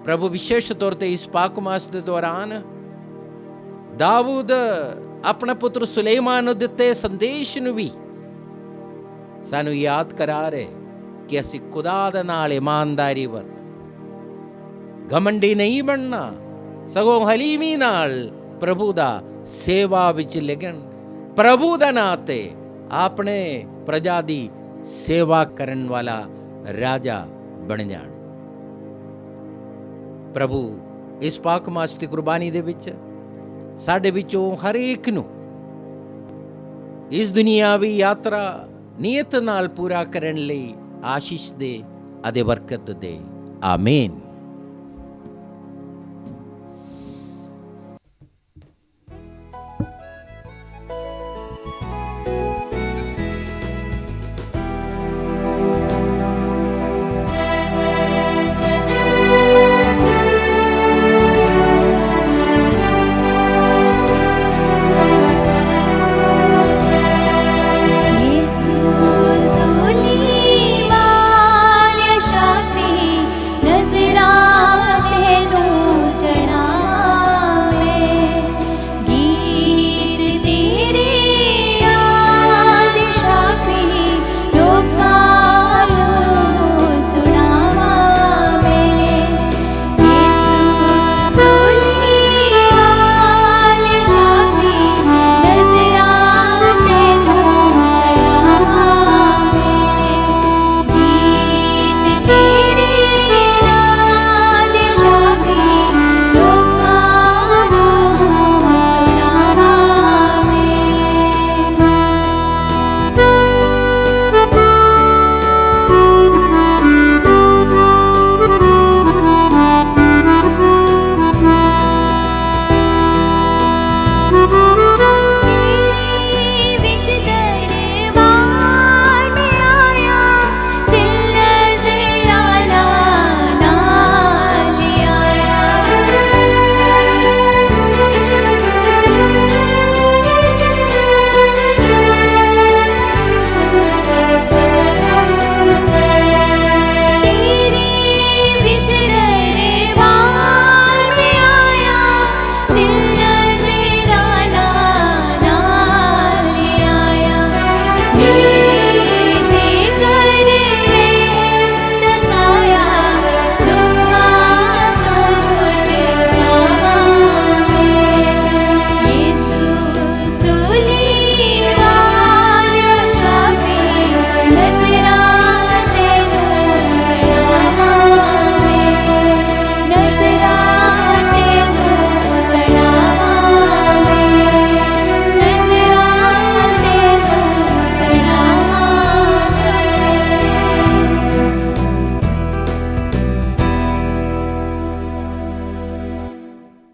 ਪ੍ਰਭੂ ਵਿਸ਼ੇਸ਼ ਤੌਰ ਤੇ ਇਸ ਪਾਕ ਮਾਸ ਦੇ ਦੌਰਾਨ ਦਾਊਦ ਆਪਣੇ ਪੁੱਤਰ ਸੁਲੇਮਾਨ ਨੂੰ ਦਿੱਤੇ ਸੰਦੇਸ਼ ਨੂੰ ਵੀ ਸਾਨੂੰ ਯਾਦ ਕਰਾ ਰਹੇ ਕਿ ਅਸੀਂ ਖੁਦਾ ਦੇ ਨਾਲ ਇਮਾਨਦਾਰੀ ਵਰਤ, ਘਮੰਡੀ ਨਹੀਂ ਬਣਨਾ, ਸਗੋਂ ਹਲੀਮੀ ਨਾਲ ਪ੍ਰਭੂ ਦਾ ਸੇਵਾ ਵਿੱਚ ਲੱਗਣ, ਪ੍ਰਭੂ ਦਾ ਨਾਂ ਤੇ ਆਪਣੇ ਪ੍ਰਜਾ ਦੀ ਸੇਵਾ ਕਰਨ ਵਾਲਾ ਰਾਜਾ ਬਣ ਜਾਣ। ਪ੍ਰਭੂ ਇਸ ਪਾਕ ਮਾਸ ਦੀ ਕੁਰਬਾਨੀ ਦੇ ਵਿੱਚ ਸਾਡੇ ਵਿੱਚੋਂ ਹਰ ਇੱਕ ਨੂੰ ਇਸ ਦੁਨੀਆਵੀ ਯਾਤਰਾ ਨੀਅਤ ਨਾਲ ਪੂਰਾ ਕਰਨ ਲਈ ਆਸ਼ੀਸ਼ ਦੇ ਅਤੇ ਬਰਕਤ ਦੇ। ਆਮੀਨ।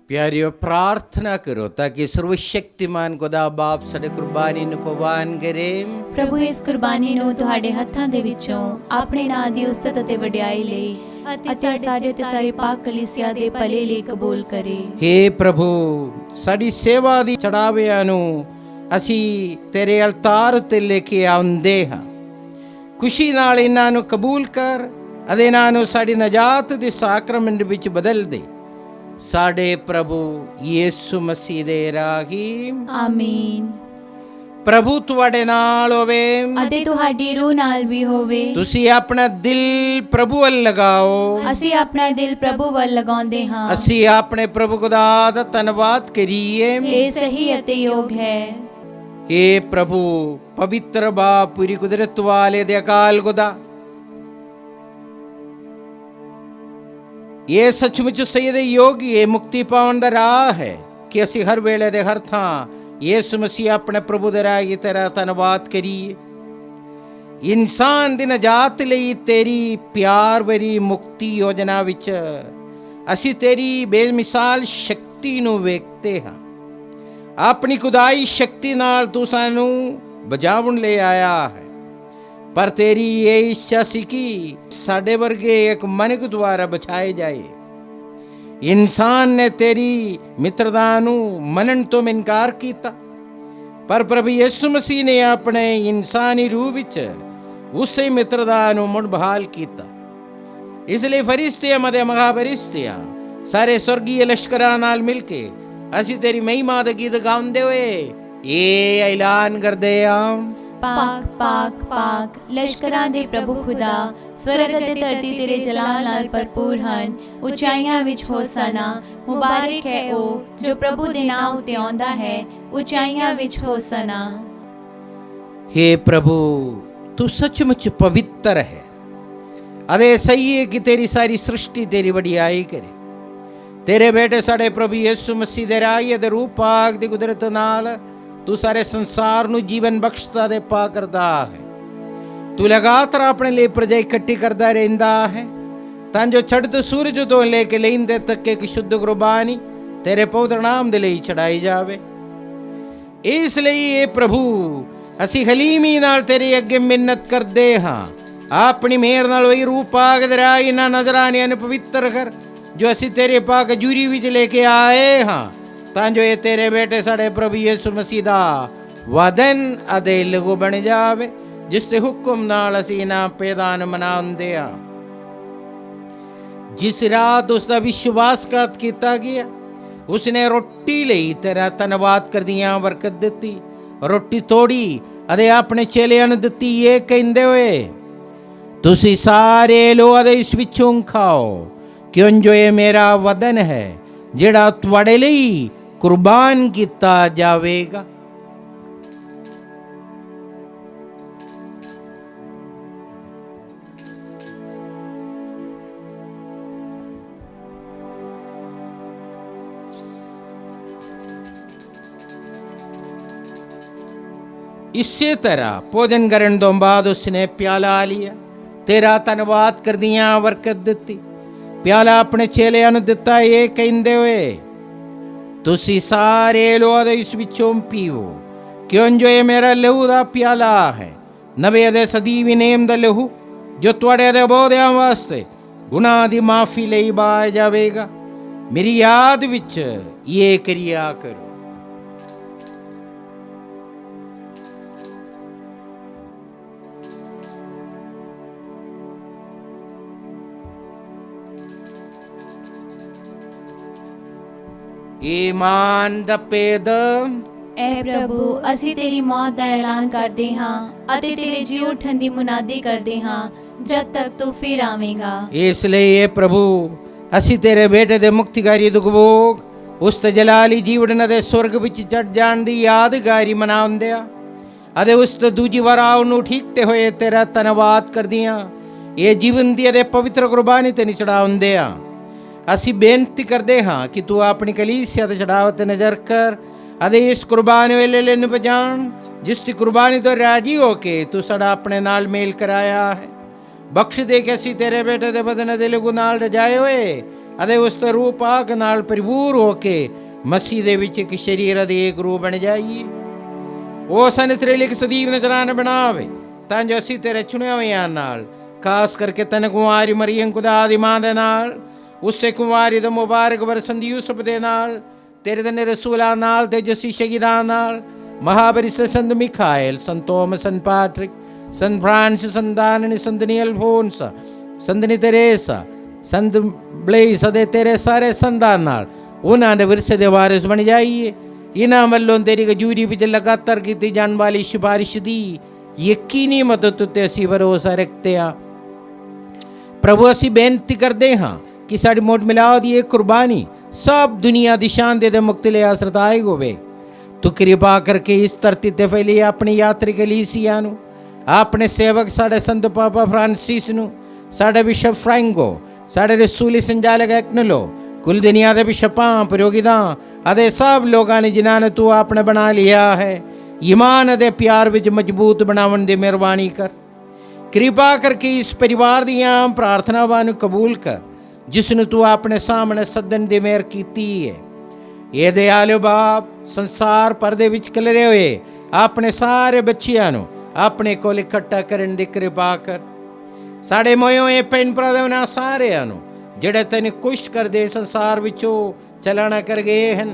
ਪਿਆਰਿਓ, ਪ੍ਰਾਰਥਨਾ ਕਰੋ ਤਾਂ ਕਿ ਸਰਵਸ਼ਕਤੀਮਾਨ ਖੁਦਾ ਬਾਪ ਸਾਡੇ ਕੁਰਬਾਨੀ ਨੂੰ ਪਵਾਨ ਕਰੇ। ਪ੍ਰਭੂ ਇਸ ਕੁਰਬਾਨੀ ਨੂੰ ਤੁਹਾਡੇ ਹੱਥਾਂ ਦੇ ਵਿੱਚੋਂ ਆਪਣੇ ਨਾਂ ਦੀ ਉਸਤਤ ਅਤੇ ਵਡਿਆਈ ਲਈ ਅਤੇ ਸਾਡੇ ਤੇ ਸਾਰੀ ਪਾਕ ਕਲੀਸਿਆ ਦੇ ਭਲੇ ਲਈ ਕਬੂਲ ਕਰੇ। ਹੇ ਪ੍ਰਭੂ, ਸਾਡੀ ਸੇਵਾ ਦੀ ਚੜਾਵਿਆਂ ਨੂੰ ਅਸੀਂ ਤੇਰੇ ਅਲਤਾਰ ਉੱਤੇ ਲੈ ਕੇ ਆਉਂਦੇ ਹਾਂ। ਖੁਸ਼ੀ ਨਾਲ ਇਹਨਾਂ ਨੂੰ ਕਬੂਲ ਕਰ ਅਤੇ ਇਹਨਾਂ ਨੂੰ ਸਾਡੀ ਨਜਾਤ ਦੇ ਸਾਕਰਮੈਂਟ ਵਿੱਚ ਬਦਲ ਦੇ। ਸਾਡੇ ਪ੍ਰਭੂ ਯੀਸ਼ੂ ਮਸੀਹ ਦੇ ਰਾਹੀਂ। ਆਮੀਨ। ਪ੍ਰਭੂ ਤੁਹਾਡੇ ਨਾਲ ਹੋਵੇ ਅਤੇ ਤੁਹਾਡੀ ਰੂਹ ਨਾਲ ਵੀ ਹੋਵੇ। ਤੁਸੀਂ ਆਪਣਾ ਦਿਲ ਪ੍ਰਭੂ ਵੱਲ ਲਗਾਓ। ਅਸੀਂ ਆਪਣਾ ਦਿਲ ਪ੍ਰਭੂ ਵੱਲ ਲਗਾਉਂਦੇ ਹਾਂ। ਅਸੀਂ ਆਪਣੇ ਪ੍ਰਭੂ ਖੁਦਾ ਦਾ ਧੰਨਵਾਦ ਕਰੀਏ। ਇਹ ਸਹੀ ਅਤੇ ਯੋਗ ਹੈ। हे प्रभु पवित्र बाप पूरी कुदरत वाले दे अकाल खुदा, ਇਹ ਸੱਚਮੁੱਚ ਸਈਦ ਯੋਗੀ ਇਹ ਮੁਕਤੀ ਪਾਉਣ ਦਾ ਰਾਹ ਹੈ ਕਿ ਅਸੀਂ ਹਰ ਵੇਲੇ ਦੇ ਹਰ ਥਾਂ ਯਿਸੂ ਮਸੀਹ ਆਪਣੇ ਪ੍ਰਭੂ ਦੇ ਰਾਹ ਤੇਰਾ ਧੰਨਵਾਦ ਕਰੀਏ। ਇਨਸਾਨ ਦੀ ਨਜਾਤ ਲਈ ਤੇਰੀ ਪਿਆਰ ਭਰੀ ਮੁਕਤੀ ਯੋਜਨਾ ਵਿੱਚ ਅਸੀਂ ਤੇਰੀ ਬੇਮਿਸਾਲ ਸ਼ਕਤੀ ਨੂੰ ਵੇਖਦੇ ਹਾਂ। ਆਪਣੀ ਖੁਦਾਈ ਸ਼ਕਤੀ ਨਾਲ ਤੂੰ ਸਾਨੂੰ ਬਚਾਉਣ ਲਈ ਆਇਆ ਹੈ, ਪਰ ਤੇਰੀ ਇਹ ਇੱਛਾ ਸੀ ਕਿ ਸਾਡੇ ਵਰਗੇ ਇੱਕ ਮਨੁੱਖ ਦੁਆਰਾ ਬਚਾਏ ਜਾਏ। ਇਨਸਾਨ ਨੇ ਤੇਰੀ ਮਿੱਤਰਤਾ ਨੂੰ ਮੰਨਣ ਤੋਂ ਇਨਕਾਰ ਕੀਤਾ, ਪਰ ਪ੍ਰਭੂ ਯਿਸੂ ਮਸੀਹ ਨੇ ਆਪਣੇ ਇਨਸਾਨੀ ਰੂਪ ਵਿੱਚ ਉਸੇ ਮਿੱਤਰਤਾ ਨੂੰ ਮੁੜ ਬਹਾਲ ਕੀਤਾ। ਇਸ ਲਈ ਫਰਿਸ਼ਤਿਆਂ ਅਤੇ ਮਹਾਫਰਿਸ਼ਤਿਆਂ ਸਾਰੇ ਸਵਰਗੀ ਲਸ਼ਕਰਾਂ ਨਾਲ ਮਿਲ ਕੇ ਅਸੀਂ ਤੇਰੀ ਮਹਿਮਾ ਦੇ ਗੀਤ ਗਾਉਂਦੇ ਹੋਏ ਇਹ ਐਲਾਨ ਕਰਦੇ ਹਾਂ, ਪਾਕ ਪਾਕ ਪਾਕ ਲਸ਼ਕਰਾਂ ਦੇ ਪ੍ਰਭੂ ਖੁਦਾ, ਸਵਰਗ ਅਤੇ ਧਰਤੀ ਤੇਰੇ ਜਲਾਲ ਨਾਲ ਭਰਪੂਰ ਹਨ। ਉਚਾਈਆਂ ਵਿੱਚ ਹੋਸਾਨਾ, ਮੁਬਾਰਕ ਹੈ ਉਹ ਜੋ ਪ੍ਰਭੂ ਦੇ ਨਾਮ ਉਤੇ ਆਉਂਦਾ ਹੈ। ਉਚਾਈਆਂ ਵਿੱਚ ਹੋਸਾਨਾ। हे प्रभु तू सचमुच पवित्र है। अरे सही है कि तेरी सारी सृष्टि तेरी वडियाई करे। तेरे बेटे साढ़े प्रभु यीशु मसीह दे राही ते रूह पाक दी कुदरत नाल तू सारे संसार नू जीवन बख्शदा ते पा करदा है। तू लगातार अपने लिए प्रजा इकट्ठी करदा रहिंदा है तां जो चढ़ते सूरज तो लेके लेंदे तक एक शुद्ध कुर्बानी तेरे पवित्र नाम दे लई चढ़ाई जावे। इस ਲਈ ਇਹ ਪ੍ਰਭੂ ਅਸੀਂ ਹਲੀਮੀ ਨਾਲ ਤੇਰੇ ਅੱਗੇ ਮਿੰਨਤ ਕਰਦੇ ਹਾਂ, ਆਪਣੀ ਮਿਹਰ ਨਾਲ ਉਹੀ ਰੂਹ ਪਾਕ ਦੇ ਰਾਹ ਇਹਨਾਂ ਨਜ਼ਰਾਨਿਆਂ ਨੂੰ ਪਵਿੱਤਰ ਕਰ ਜੋ ਅਸੀਂ ਤੇਰੇ ਪਾਕ ਜੂਰੀ ਵਿੱਚ ਲੈ ਕੇ ਆਏ ਹਾਂ, ਤਾਂ ਜੋ ਇਹ ਤੇਰੇ ਬੇਟੇ ਸਾਡੇ ਪ੍ਰਭੂ ਯਿਸੂ ਮਸੀਹ ਦਾ ਵਦਨ ਅਤੇ ਲਹੂ ਬਣ ਜਾਵੇ, ਜਿਸ ਦੇ ਹੁਕਮ ਨਾਲ ਅਸੀਂ ਇਹਨਾਂ ਪੈਦਾਨ ਮਨਾਉਂਦੇ ਹਾਂ। ਜਿਸ ਰਾਤ ਉਸ ਦਾ ਵਿਸ਼ਵਾਸਘਾਤ ਕੀਤਾ ਗਿਆ, ਉਸਨੇ ਰੋਟੀ ਲਈ ਤੇਰਾ ਧੰਨਵਾਦ ਕਰਦਿਆਂ ਬਰਕਤ ਦਿੱਤੀ, ਰੋਟੀ ਤੋੜੀ ਅਤੇ ਆਪਣੇ ਚੇਲਿਆਂ ਨੂੰ ਦਿੱਤੀ, ਇਹ ਕਹਿੰਦੇ ਹੋਏ, ਤੁਸੀਂ ਸਾਰੇ ਲੋ ਅਤੇ ਇਸ ਵਿੱਚੋਂ ਖਾਓ, ਕਿਉਂ ਜੋ ਇਹ ਮੇਰਾ ਵਦਨ ਹੈ ਜਿਹੜਾ ਤੁਹਾਡੇ ਲਈ ਕੁਰਬਾਨ ਕੀਤਾ ਜਾਵੇਗਾ। ਇਸੇ ਤਰ੍ਹਾਂ ਭੋਜਨ ਕਰਨ ਤੋਂ ਬਾਅਦ ਉਸਨੇ ਪਿਆਲਾ ਲਿਆ, ਤੇਰਾ ਧੰਨਵਾਦ ਕਰਦਿਆਂ ਬਰਕਤ ਦਿੱਤੀ, ਪਿਆਲਾ ਆਪਣੇ ਚੇਲਿਆਂ ਨੂੰ ਦਿੱਤਾ, ਇਹ ਕਹਿੰਦੇ ਹੋਏ, ਤੁਸੀਂ ਸਾਰੇ ਲੋ ਅਤੇ ਇਸ ਵਿੱਚੋਂ ਪੀਓ, ਕਿਉਂ ਜੋ ਇਹ ਮੇਰਾ ਲਹੂ ਦਾ ਪਿਆਲਾ ਹੈ, ਨਵੇਂ ਅਤੇ ਸਦੀਵੀ ਨੇਮ ਦਾ ਲਹੂ, ਜੋ ਤੁਹਾਡੇ ਦੇ ਬੋਧਿਆਂ ਵਾਸਤੇ ਗੁਨਾਹ ਦੀ ਮਾਫੀ ਲਈ ਬਹਾਇਆ ਜਾਵੇਗਾ। ਮੇਰੀ ਯਾਦ ਵਿੱਚ ਇਹ ਕਰਿਆ ਕਰੋ। ਈਮਾਨ ਦਾ ਭੇਦ। ਐ ਪ੍ਰਭੂ, ਅਸੀਂ ਤੇਰੀ ਮੌਤ ਦਾ ਐਲਾਨ ਕਰਦੇ ਹਾਂ ਅਤੇ ਤੇਰੇ ਜੀ ਉਠਣ ਦੀ ਮੁਨਾਦੀ ਕਰਦੇ ਹਾਂ ਜਦ ਤੱਕ ਤੂੰ ਫਿਰ ਆਵੇਂਗਾ। ਇਸ ਲਈ ਇਹ ਪ੍ਰਭੂ ਅਸੀਂ ਤੇਰੇ ਬੇਟੇ ਦੇ ਮੁਕਤੀਕਾਰੀ ਦੁਖਭੋਗ, ਉਸ ਤੇ ਜਲਾਲੀ ਜੀਵਨ ਦੇ ਸਵਰਗ ਵਿੱਚ ਚੜ ਜਾਣ ਦੀ ਯਾਦਗਾਰੀ ਮਨਾਉਂਦੇ ਆ ਅਤੇ ਉਸ ਤੇ ਦੂਜੀ ਵਾਰ ਆਉਣ ਨੂੰ ਠੀਕਤੇ ਹੋਏ ਤੇਰਾ ਧੰਨਵਾਦ ਕਰਦੀਆਂ ਇਹ ਜੀਵਨ ਦੀ ਅਤੇ ਪਵਿੱਤਰ ਕੁਰਬਾਨੀ ਤੇ ਚੜਾਉਂਦੇ ਆ। ਅਸੀਂ ਬੇਨਤੀ ਕਰਦੇ ਹਾਂ ਕਿ ਤੂੰ ਆਪਣੀ ਕਲੀਸਿਆ ਤੇ ਚੜਾਵੇ ਤੇ ਨਜ਼ਰ ਕਰ ਅਤੇ ਇਸ ਕੁਰਬਾਨੀ ਵੇਲੇ ਨੂੰ ਬਜਾਣ, ਜਿਸ ਦੀ ਕੁਰਬਾਨੀ ਤੋਂ ਰਾਜੀ ਹੋ ਕੇ ਤੂੰ ਸਾਡਾ ਆਪਣੇ ਨਾਲ ਮੇਲ ਕਰਾਇਆ ਹੈ। ਬਖਸ਼ ਦੇ ਕੇ ਅਸੀਂ ਤੇਰੇ ਬੇਟੇ ਦੇ ਬਦਨ ਦੇ ਲਹੂ ਨਾਲ ਰਜਾਏ ਹੋਏ ਅਤੇ ਉਸ ਦੇ ਰੂਹ ਪਾਕ ਨਾਲ ਭਰਪੂਰ ਹੋ ਕੇ ਮਸੀਹ ਦੇ ਵਿੱਚ ਇੱਕ ਸਰੀਰ ਅਤੇ ਇੱਕ ਰੂਹ ਬਣ ਜਾਈਏ। ਉਹ ਸਾਨੂੰ ਤੇਰੇ ਲਈ ਇੱਕ ਸਦੀਵ ਨਜ਼ਰਾਨਾ ਬਣਾਵੇ, ਤਾਂ ਜੋ ਅਸੀਂ ਤੇਰੇ ਚੁਣਿਆ ਹੋਇਆਂ ਨਾਲ, ਖਾਸ ਕਰਕੇ ਤਨ ਕੁਮਾਰੀ ਮਰੀਮ ਖੁਦਾ ਦੀ ਮਾਂ ਦੇ ਨਾਲ, ਉਸੇ ਕੁਮਾਰੀ ਦੇ ਮੁਬਾਰਕ ਵਰਸਨ ਯੂਸਫ ਦੇ ਨਾਲ, ਤੇਰੇ ਦੇ ਰਸੂਲਾਂ ਨਾਲ ਤੇ ਜੱਸੀ ਸ਼ਹੀਦਾਂ ਨਾਲ, महाबरिस्थ संत मिखाएल, संत थॉमस, संत पैट्रिक, संत फ्रांसिस, संत एंथनी, संत अल्फोंसा, संत तेरेसा, संत ब्लेस ਦੇ ਤੇਰੇ ਸਾਰੇ ਸੰਤਾਂ ਨਾਲ ਉਹਨਾਂ ਦੇ ਵਿਰਸੇ ਦੇ ਵਾਰਿਸ ਬਣ ਜਾਈਏ। ਇਹਨਾਂ ਵੱਲੋਂ ਤੇਰੀ ਹਜ਼ੂਰੀ ਵਿੱਚ ਲਗਾਤਾਰ ਕੀਤੀ ਜਾਣ ਵਾਲੀ ਸਿਫਾਰਿਸ਼ ਦੀ ਯਕੀਨੀ ਮਦਦ ਉੱਤੇ ਅਸੀਂ ਭਰੋਸਾ ਰੱਖਦੇ ਹਾਂ। ਪ੍ਰਭੂ ਅਸੀਂ ਬੇਨਤੀ ਕਰਦੇ ਹਾਂ ਕਿ ਸਾਡੀ ਮੋਟ ਮਿਲਾਓ ਦੀ ਇਹ ਕੁਰਬਾਨੀ ਸਭ ਦੁਨੀਆ ਦੀ ਸ਼ਾਨ ਦੇ ਮੁਕਤ ਲਈ ਅਸਰਦਾਇਕ ਹੋਵੇ। ਤੂੰ ਕਿਰਪਾ ਕਰਕੇ ਇਸ ਧਰਤੀ ਤੇ ਫੈਲੀ ਆਪਣੀ ਯਾਤਰੀ ਕਲੀਸਿਆ ਨੂੰ, ਆਪਣੇ ਸੇਵਕ ਸਾਡੇ ਸੰਤ ਪਾਪਾ ਫਰਾਂਸਿਸ ਨੂੰ, ਸਾਡੇ ਬਿਸ਼ਪ ਫ੍ਰੈਂਕੋ, ਸਾਡੇ ਰਸੂਲੀ ਸੰਚਾਲਕ ਐਕਨਲੋ, ਕੁੱਲ ਦੁਨੀਆ ਦੇ ਬਿਸ਼ਪਾਂ, ਪ੍ਰਯੋਗਿਤਾਂ ਅਤੇ ਸਭ ਲੋਕਾਂ ਨੇ ਜਿਨ੍ਹਾਂ ਨੇ ਤੂੰ ਆਪਣੇ ਬਣਾ ਲਿਆ ਹੈ, ਈਮਾਨ ਅਤੇ ਪਿਆਰ ਵਿੱਚ ਮਜ਼ਬੂਤ ਬਣਾਉਣ ਦੀ ਮਿਹਰਬਾਨੀ ਕਰ। ਕਿਰਪਾ ਕਰਕੇ ਇਸ ਪਰਿਵਾਰ ਦੀਆਂ ਪ੍ਰਾਰਥਨਾਵਾਂ ਨੂੰ ਕਬੂਲ ਕਰ ਜਿਸ ਨੂੰ ਤੂੰ ਆਪਣੇ ਸਾਹਮਣੇ ਸੱਦਣ ਦੀ ਮਿਹਰ ਕੀਤੀ ਹੈ। ਇਹ ਦਿਆਲੂ ਬਾਪ ਸੰਸਾਰ ਭਰ ਦੇ ਵਿੱਚ ਖਿਲਰੇ ਹੋਏ ਆਪਣੇ ਸਾਰੇ ਬੱਚਿਆਂ ਨੂੰ ਆਪਣੇ ਕੋਲ ਇਕੱਠਾ ਕਰਨ ਦੀ ਕਿਰਪਾ ਕਰ। ਸਾਡੇ ਮੋਇਓ ਇਹ ਭੈਣ ਭਰਾ ਉਹਨਾਂ ਸਾਰਿਆਂ ਨੂੰ ਜਿਹੜੇ ਤੈਨੂੰ ਖੁਸ਼ ਕਰਦੇ ਸੰਸਾਰ ਵਿੱਚੋਂ ਚਲਾਣਾ ਕਰ ਗਏ ਹਨ,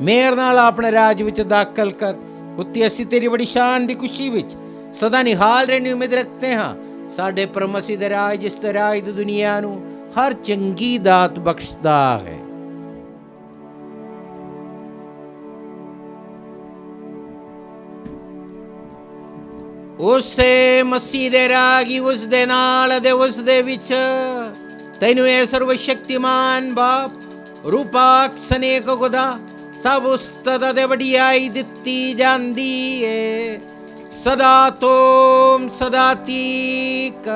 ਮਿਹਰ ਨਾਲ ਆਪਣੇ ਰਾਜ ਵਿੱਚ ਦਾਖਲ ਕਰ। ਉੱਤੇ ਅਸੀਂ ਤੇਰੀ ਬੜੀ ਸ਼ਾਨ ਦੀ ਖੁਸ਼ੀ ਵਿੱਚ ਸਦਾ ਨਿਹਾਲ ਰਹਿਣ ਦੀ ਉਮੀਦ ਰੱਖਦੇ ਹਾਂ। ਸਾਡੇ ਪ੍ਰਭੂ ਮਸੀਹ ਦੇ ਰਾਜ ਜਿਸ ਦੇ ਰਾਜ ਦੀ ਦੁਨੀਆ ਨੂੰ ਹਰ ਚੰਗੀ ਦਾਤ ਬਖਸ਼ਦਾ ਹੈ। ਉਸੇ ਮਸੀਹ ਦੇ ਰਾਗੀ ਉਸ ਦੇ ਨਾਲ ਅਤੇ ਉਸ ਦੇ ਵਿੱਚ ਤੈਨੂੰ ਇਹ ਸਰਵ ਸ਼ਕਤੀਮਾਨ ਬਾਪ ਰੂਪਾਕ ਸਨੇਕ ਖੁਦਾ ਸਭ ਉਸਤਤ ਅਤੇ ਵਡਿਆਈ ਦਿੱਤੀ ਜਾਂਦੀ ਹੈ ਸਦਾ ਤੋਂ ਸਦਾ ਤੀਕ।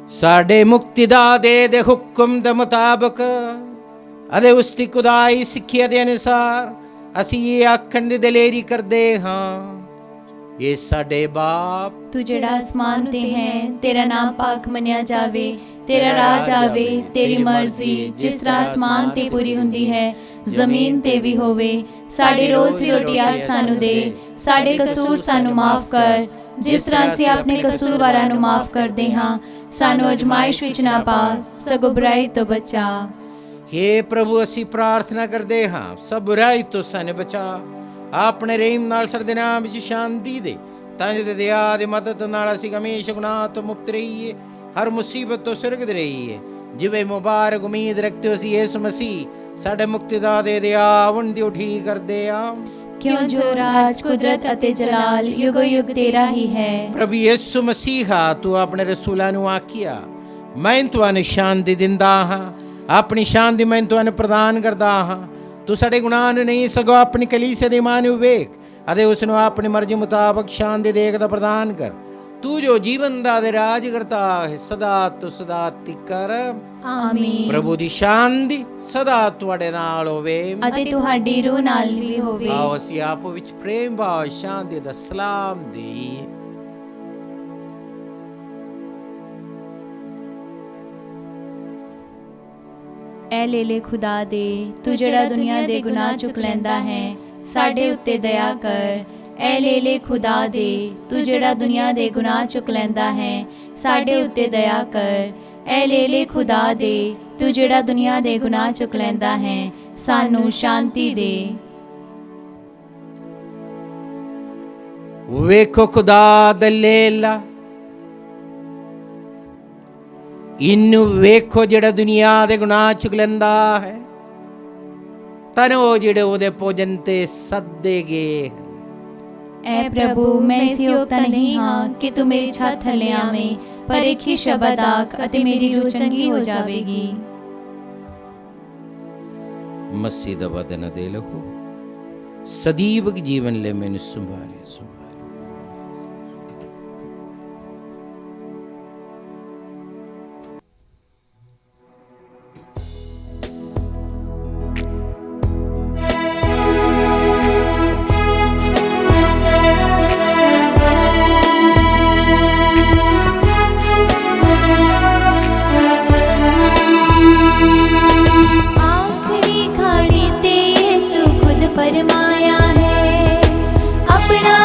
ਸਾਡੇ ਮੁਕਤੀਦਾਤੇ ਦੇ ਹੁਕਮ ਦੇ ਮੁਤਾਬਕ ਅਤੇ ਉਸ ਦੀ ਖੁਦਾਈ ਸਿੱਖਿਆ ਦੇ ਅਨੁਸਾਰ ਅਸੀਂ ਇਹ ਆਖਣ ਦੀ ਦਲੇਰੀ ਕਰਦੇ ਹਾਂ, ਇਹ ਸਾਡੇ ਬਾਪ ਤੂੰ ਜਿਹੜਾ ਅਸਮਾਨ ਤੇ ਹੈ, ਤੇਰਾ ਨਾਮ ਪਾਕ ਮੰਨਿਆ ਜਾਵੇ, ਤੇਰਾ ਰਾਜ ਆਵੇ, ਤੇਰੀ ਮਰਜ਼ੀ ਜਿਸ ਤਰ੍ਹਾਂ ਅਸਮਾਨ ਤੇ ਪੂਰੀ ਹੁੰਦੀ ਹੈ ਜ਼ਮੀਨ ਤੇ ਵੀ ਹੋਵੇ। ਸਾਡੀ ਰੋਜ਼ ਦੀ ਰੋਟੀ ਅੱਜ ਸਾਨੂੰ ਦੇ, ਸਾਡੇ ਕਸੂਰ ਸਾਨੂੰ ਮਾਫ ਕਰ ਜਿਸ ਤਰ੍ਹਾਂ ਅਸੀਂ ਆਪਣੇ ਕਸੂਰਵਾਰਾਂ ਨੂੰ ਮਾਫ ਕਰਦੇ ਹਾਂ। ਸਾਨੂੰ ਅਜ਼ਮਾਇਸ਼ ਵਿੱਚ ਨਾ ਪਾ, ਸਗੋਂ ਬੁਰਾਈ ਤੋਂ ਬਚਾ। हे ਪ੍ਰਭੂ ਅਸੀਂ ਪ੍ਰਾਰਥਨਾ ਕਰਦੇ ਹਾਂ ਸਭ ਬੁਰਾਈ ਤੋਂ ਸਾਨੂੰ ਬਚਾ। ਆਪਣੇ ਰਹਿਮ ਨਾਲ ਸਾਡੇ ਨਾਮ ਵਿੱਚ ਸ਼ਾਂਤੀ ਦੇ, ਤਾਂ ਜੋ ਦਇਆ ਦੀ ਮਦਦ ਨਾਲ ਅਸੀਂ ਹਮੇਸ਼ਾ ਗੁਨਾਹ ਤੋਂ ਮੁਕਤ ਰਹੀਏ, ਹਰ ਮੁਸੀਬਤ ਤੋਂ ਸੁਰੱਖਿਅਤ ਰਹੀਏ। ਜਿਵੇਂ ਮੁਬਾਰਕ ਉਮੀਦ ਰੱਖਦੇ ਹੋ ਅਸੀਂ ਯਿਸੂ ਮਸੀਹ ਸਾਡੇ ਮੁਕਤੀਦਾਤੇ ਦੇ ਆਉਣ ਦੀ ਉਡੀਕ ਕਰਦੇ ਹਾਂ। ਕਿਉਂ ਜੋ ਰਾਜ, ਕੁਦਰਤ ਅਤੇ ਜਲਾਲ ਯੁਗੋ ਯੁਗ ਤੇਰਾ ਹੀ ਹੈ। ਪ੍ਰਭੂ ਯਿਸੂ ਮਸੀਹਾ ਤੂੰ ਆਪਣੇ ਰਸੂਲਾਂ ਨੂੰ ਆਖਿਆ, ਮੈਂ ਤੁਹਾਨੂੰ ਸ਼ਾਂਤੀ ਦਿੰਦਾ ਹਾਂ, ਆਪਣੀ ਸ਼ਾਂਤੀ ਮੈਂ ਤੁਹਾਨੂੰ ਪ੍ਰਦਾਨ ਕਰਦਾ ਹਾਂ। ਤੂੰ ਸਾਡੇ ਗੁਨਾਹ ਨੂੰ ਨਹੀਂ ਸਗੋਂ ਆਪਣੀ ਕਲੀਸਿਆ ਦੇ ਇਮਾਨ ਨੂੰ ਵੇਖ ਅਤੇ ਉਸ ਨੂੰ ਆਪਣੀ ਮਰਜ਼ੀ ਮੁਤਾਬਕ ਸ਼ਾਂਤੀ ਦੇਖਦਾ ਪ੍ਰਦਾਨ ਕਰ। ਤੂੰ ਜੋ ਜੀਵਨ ਦਾ ਤੇ ਰਾਜ ਕਰਤਾ ਹੈ ਸਦਾ ਤੋਂ ਸਦਾ ਤੀਕਰ। ਆਮੀਨ। ਪ੍ਰਭੂ ਦੀ ਸ਼ਾਂਤੀ ਸਦਾ ਤੁਹਾਡੇ ਨਾਲ ਹੋਵੇ ਅਤੇ ਤੁਹਾਡੀ ਰੂਹ ਨਾਲ ਵੀ ਹੋਵੇ। ਆਓ ਅਸੀਂ ਆਪੋ ਵਿੱਚ ਪ੍ਰੇਮ ਭਾਵ ਸ਼ਾਂਤੀ ਦਾ ਸਲਾਮ ਦੇਈਏ। ਐ ਲੇਲੇ ਖੁਦਾ ਦੇ, ਤੂੰ ਜਿਹੜਾ ਦੁਨੀਆ ਦੇ ਗੁਨਾਹ ਚੁੱਕ ਲੈਂਦਾ ਹੈ, ਸਾਡੇ ਉੱਤੇ ਦਇਆ ਕਰ। ਐ ਲੇਲੇ ਖੁਦਾ ਦੇ, ਤੂੰ ਜਿਹੜਾ ਦੁਨੀਆ ਦੇ ਗੁਨਾਹ ਚੁੱਕ ਲੈਂਦਾ ਹੈ, ਸਾਡੇ ਉੱਤੇ ਦਇਆ ਕਰ। ਐ ਲੇਲੇ ਖੁਦਾ ਦੇ, ਤੂੰ ਜਿਹੜਾ ਦੁਨੀਆ ਦੇ ਗੁਨਾਹ ਚੁੱਕ ਲੈਂਦਾ ਹੈ, ਸਾਨੂੰ ਸ਼ਾਂਤੀ ਦੇ। ਵੇਖੋ ਖੁਦਾ ਦਾ ਲੇਲਾ, ਇਹਨੂੰ ਵੇਖੋ ਜਿਹੜਾ ਦੁਨੀਆ ਦੇ ਗੁਨਾਹ ਚੁੱਕ ਲੈਂਦਾ ਹੈ, ਤਨੋ ਜਿਹੜੇ ਉਹਦੇ ਭੋਜਨ ਤੇ ਸੱਦੇ ਗਏ। ਐ ਪ੍ਰਭੂ ਮੈਂ ਇਸ ਯੋਗ ਤਾਂ ਨਹੀਂ ਹਾਂ ਕਿ ਤੂੰ ਮੇਰੀ ਛੱਤ ਥੱਲੇ ਆਵੇਂ, ਪਰ ਇੱਕ ਹੀ ਸ਼ਬਦ ਆਖ ਅਤੇ ਮੇਰੀ ਰੂਹ ਚੰਗੀ ਹੋ ਜਾਵੇਗੀ। ਮਸੀਹ ਦਾ ਵਦਨ ਦੇ ਲਹੂ ਸਦੀਵਕ ਜੀਵਨ ਲੈ ਮੈਨੂੰ ਸੰਭਾਲੇ। फरमाया है अपना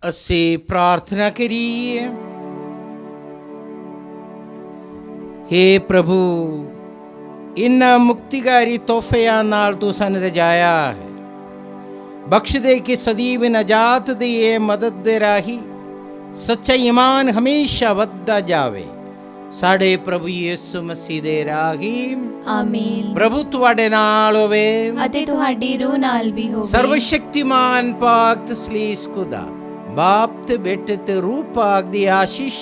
ਅਸੀਂ ਪ੍ਰਾਰਥਨਾ ਕਰੀਏ। हे ਪ੍ਰਭੂ, ਇਨ੍ਹਾਂ ਮੁਕਤੀਕਾਰੀ ਤੋਹਫਿਆਂ ਨਾਲ ਤੂੰ ਸਾਨੂੰ ਰਜਾਇਆ ਹੈ। ਬਖਸ਼ ਦੇ ਕਿ ਸਦੀਵ ਨਜਾਤ ਦੀ ਇਹ ਮਦਦ ਦੇ ਰਾਹੀਂ ਸੱਚਾ ਈਮਾਨ ਹਮੇਸ਼ਾ ਵੱਧਦਾ ਜਾਵੇ। ਸਾਡੇ ਪ੍ਰਭੂ ਯਿਸੂ ਮਸੀਹ ਦੇ ਰਾਹੀਂ ਆਮੀਨ। ਪ੍ਰਭੂ ਤੁਹਾਡੇ ਨਾਲ ਹੋਵੇ ਅਤੇ ਤੁਹਾਡੀ ਰੂਹ ਨਾਲ ਵੀ ਹੋਵੇ। ਸਰਵਸ਼ਕਤੀਮਾਨ ਪਾਕ ਤਸਲੀਸ ਖੁਦਾ, ਬਾਪ ਤੇ ਬੇਟੇ ਤੇ ਰੂਹ ਪਾਕ ਦੀ ਆਸ਼ੀਸ਼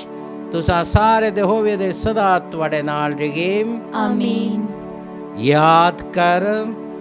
ਤੁਸਾਂ ਸਾਰੇ ਦੇ ਹੋਵੇ ਦੇ ਸਦਾ ਤੁਹਾਡੇ ਨਾਲ ਰਹੇ। ਆਮੀਨ। ਯਾਦ ਕਰ,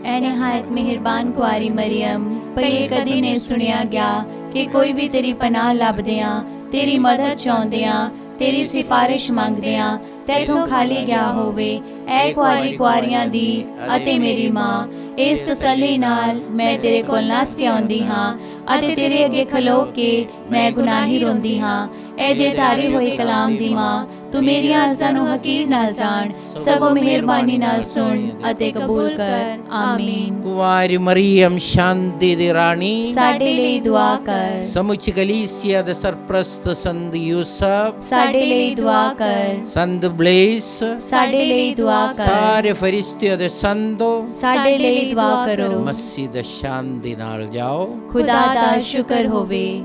ਐ ਨਿਹਾਇਤ ਮਿਹਰਬਾਨ ਕੁਆਰੀ ਮਰੀਮ, ਭਈ ਕਦੀ ਨਹੀਂ ਸੁਣਿਆ ਗਿਆ ਕਿ ਕੋਈ ਵੀ ਤੇਰੀ ਪਨਾਹ ਲੱਭਦਿਆਂ, ਤੇਰੀ ਮਦਦ ਚਾਹੁੰਦਿਆਂ, ਤੇਰੀ ਸਿਫਾਰਿਸ਼ ਮੰਗਦਿਆਂ ਤੈਥੋਂ ਖਾਲੀ ਗਿਆ ਹੋਵੇ। ਐ ਕੁਆਰੀਆਂ ਦੀ ਅਤੇ ਮੇਰੀ ਮਾਂ, ਇਸ ਤਸੱਲੀ ਨਾਲ ਮੈਂ ਤੇਰੇ ਕੋਲ ਨੱਸ ਆਉਂਦੀ ਹਾਂ ਅਤੇ ਤੇਰੇ ਅੱਗੇ ਖਲੋ ਕੇ ਮੈਂ ਗੁਨਾਹੀ ਰੋਂਦੀ ਹਾਂ। ਐ ਦੇ ਧਾਰੀ ਹੋਏ ਕਲਾਮ ਦੀ ਮਾਂ, ਤੂੰ ਮੇਰੀਆਂ ਅਰਜ਼ਾਂ ਨੂੰ ਹਕੀਰ ਨਾਲ ਜਾਣ, ਸਗੋਂ ਮਿਹਰਬਾਨੀ ਨਾਲ ਸੁਣ ਅਤੇ ਕਬੂਲ ਕਰ। ਆਮੀਨ। ਕੁਆਰੀ ਮਰੀਮ, ਸ਼ਾਂਤੀ ਦੀ ਰਾਣੀ, ਸਾਡੇ ਲਈ ਦੁਆ ਕਰ। ਸਮੁੱਚੀ ਕਲੀਸਿਆ ਦੇ ਸਰਪ੍ਰਸਤ ਸੰਤ ਯੂਸਫ, ਸਾਡੇ ਲਈ ਦੁਆ ਕਰ। ਸੰਤ ਬਲੇਸ, ਸਾਡੇ ਲਈ ਦੁਆ ਕਰ। ਸਾਰੇ ਫਰਿਸ਼ਤਿਆਂ ਦੇ ਸੰਤੋ, ਸਾਡੇ ਲਈ ਦੁਆ ਕਰੋ। ਮਸੀਹ ਦੇ ਸ਼ਾਂਤੀ ਨਾਲ ਜਾਓ। ਖੁਦਾ ਦਾ ਸ਼ੁਕਰ ਹੋਵੇ।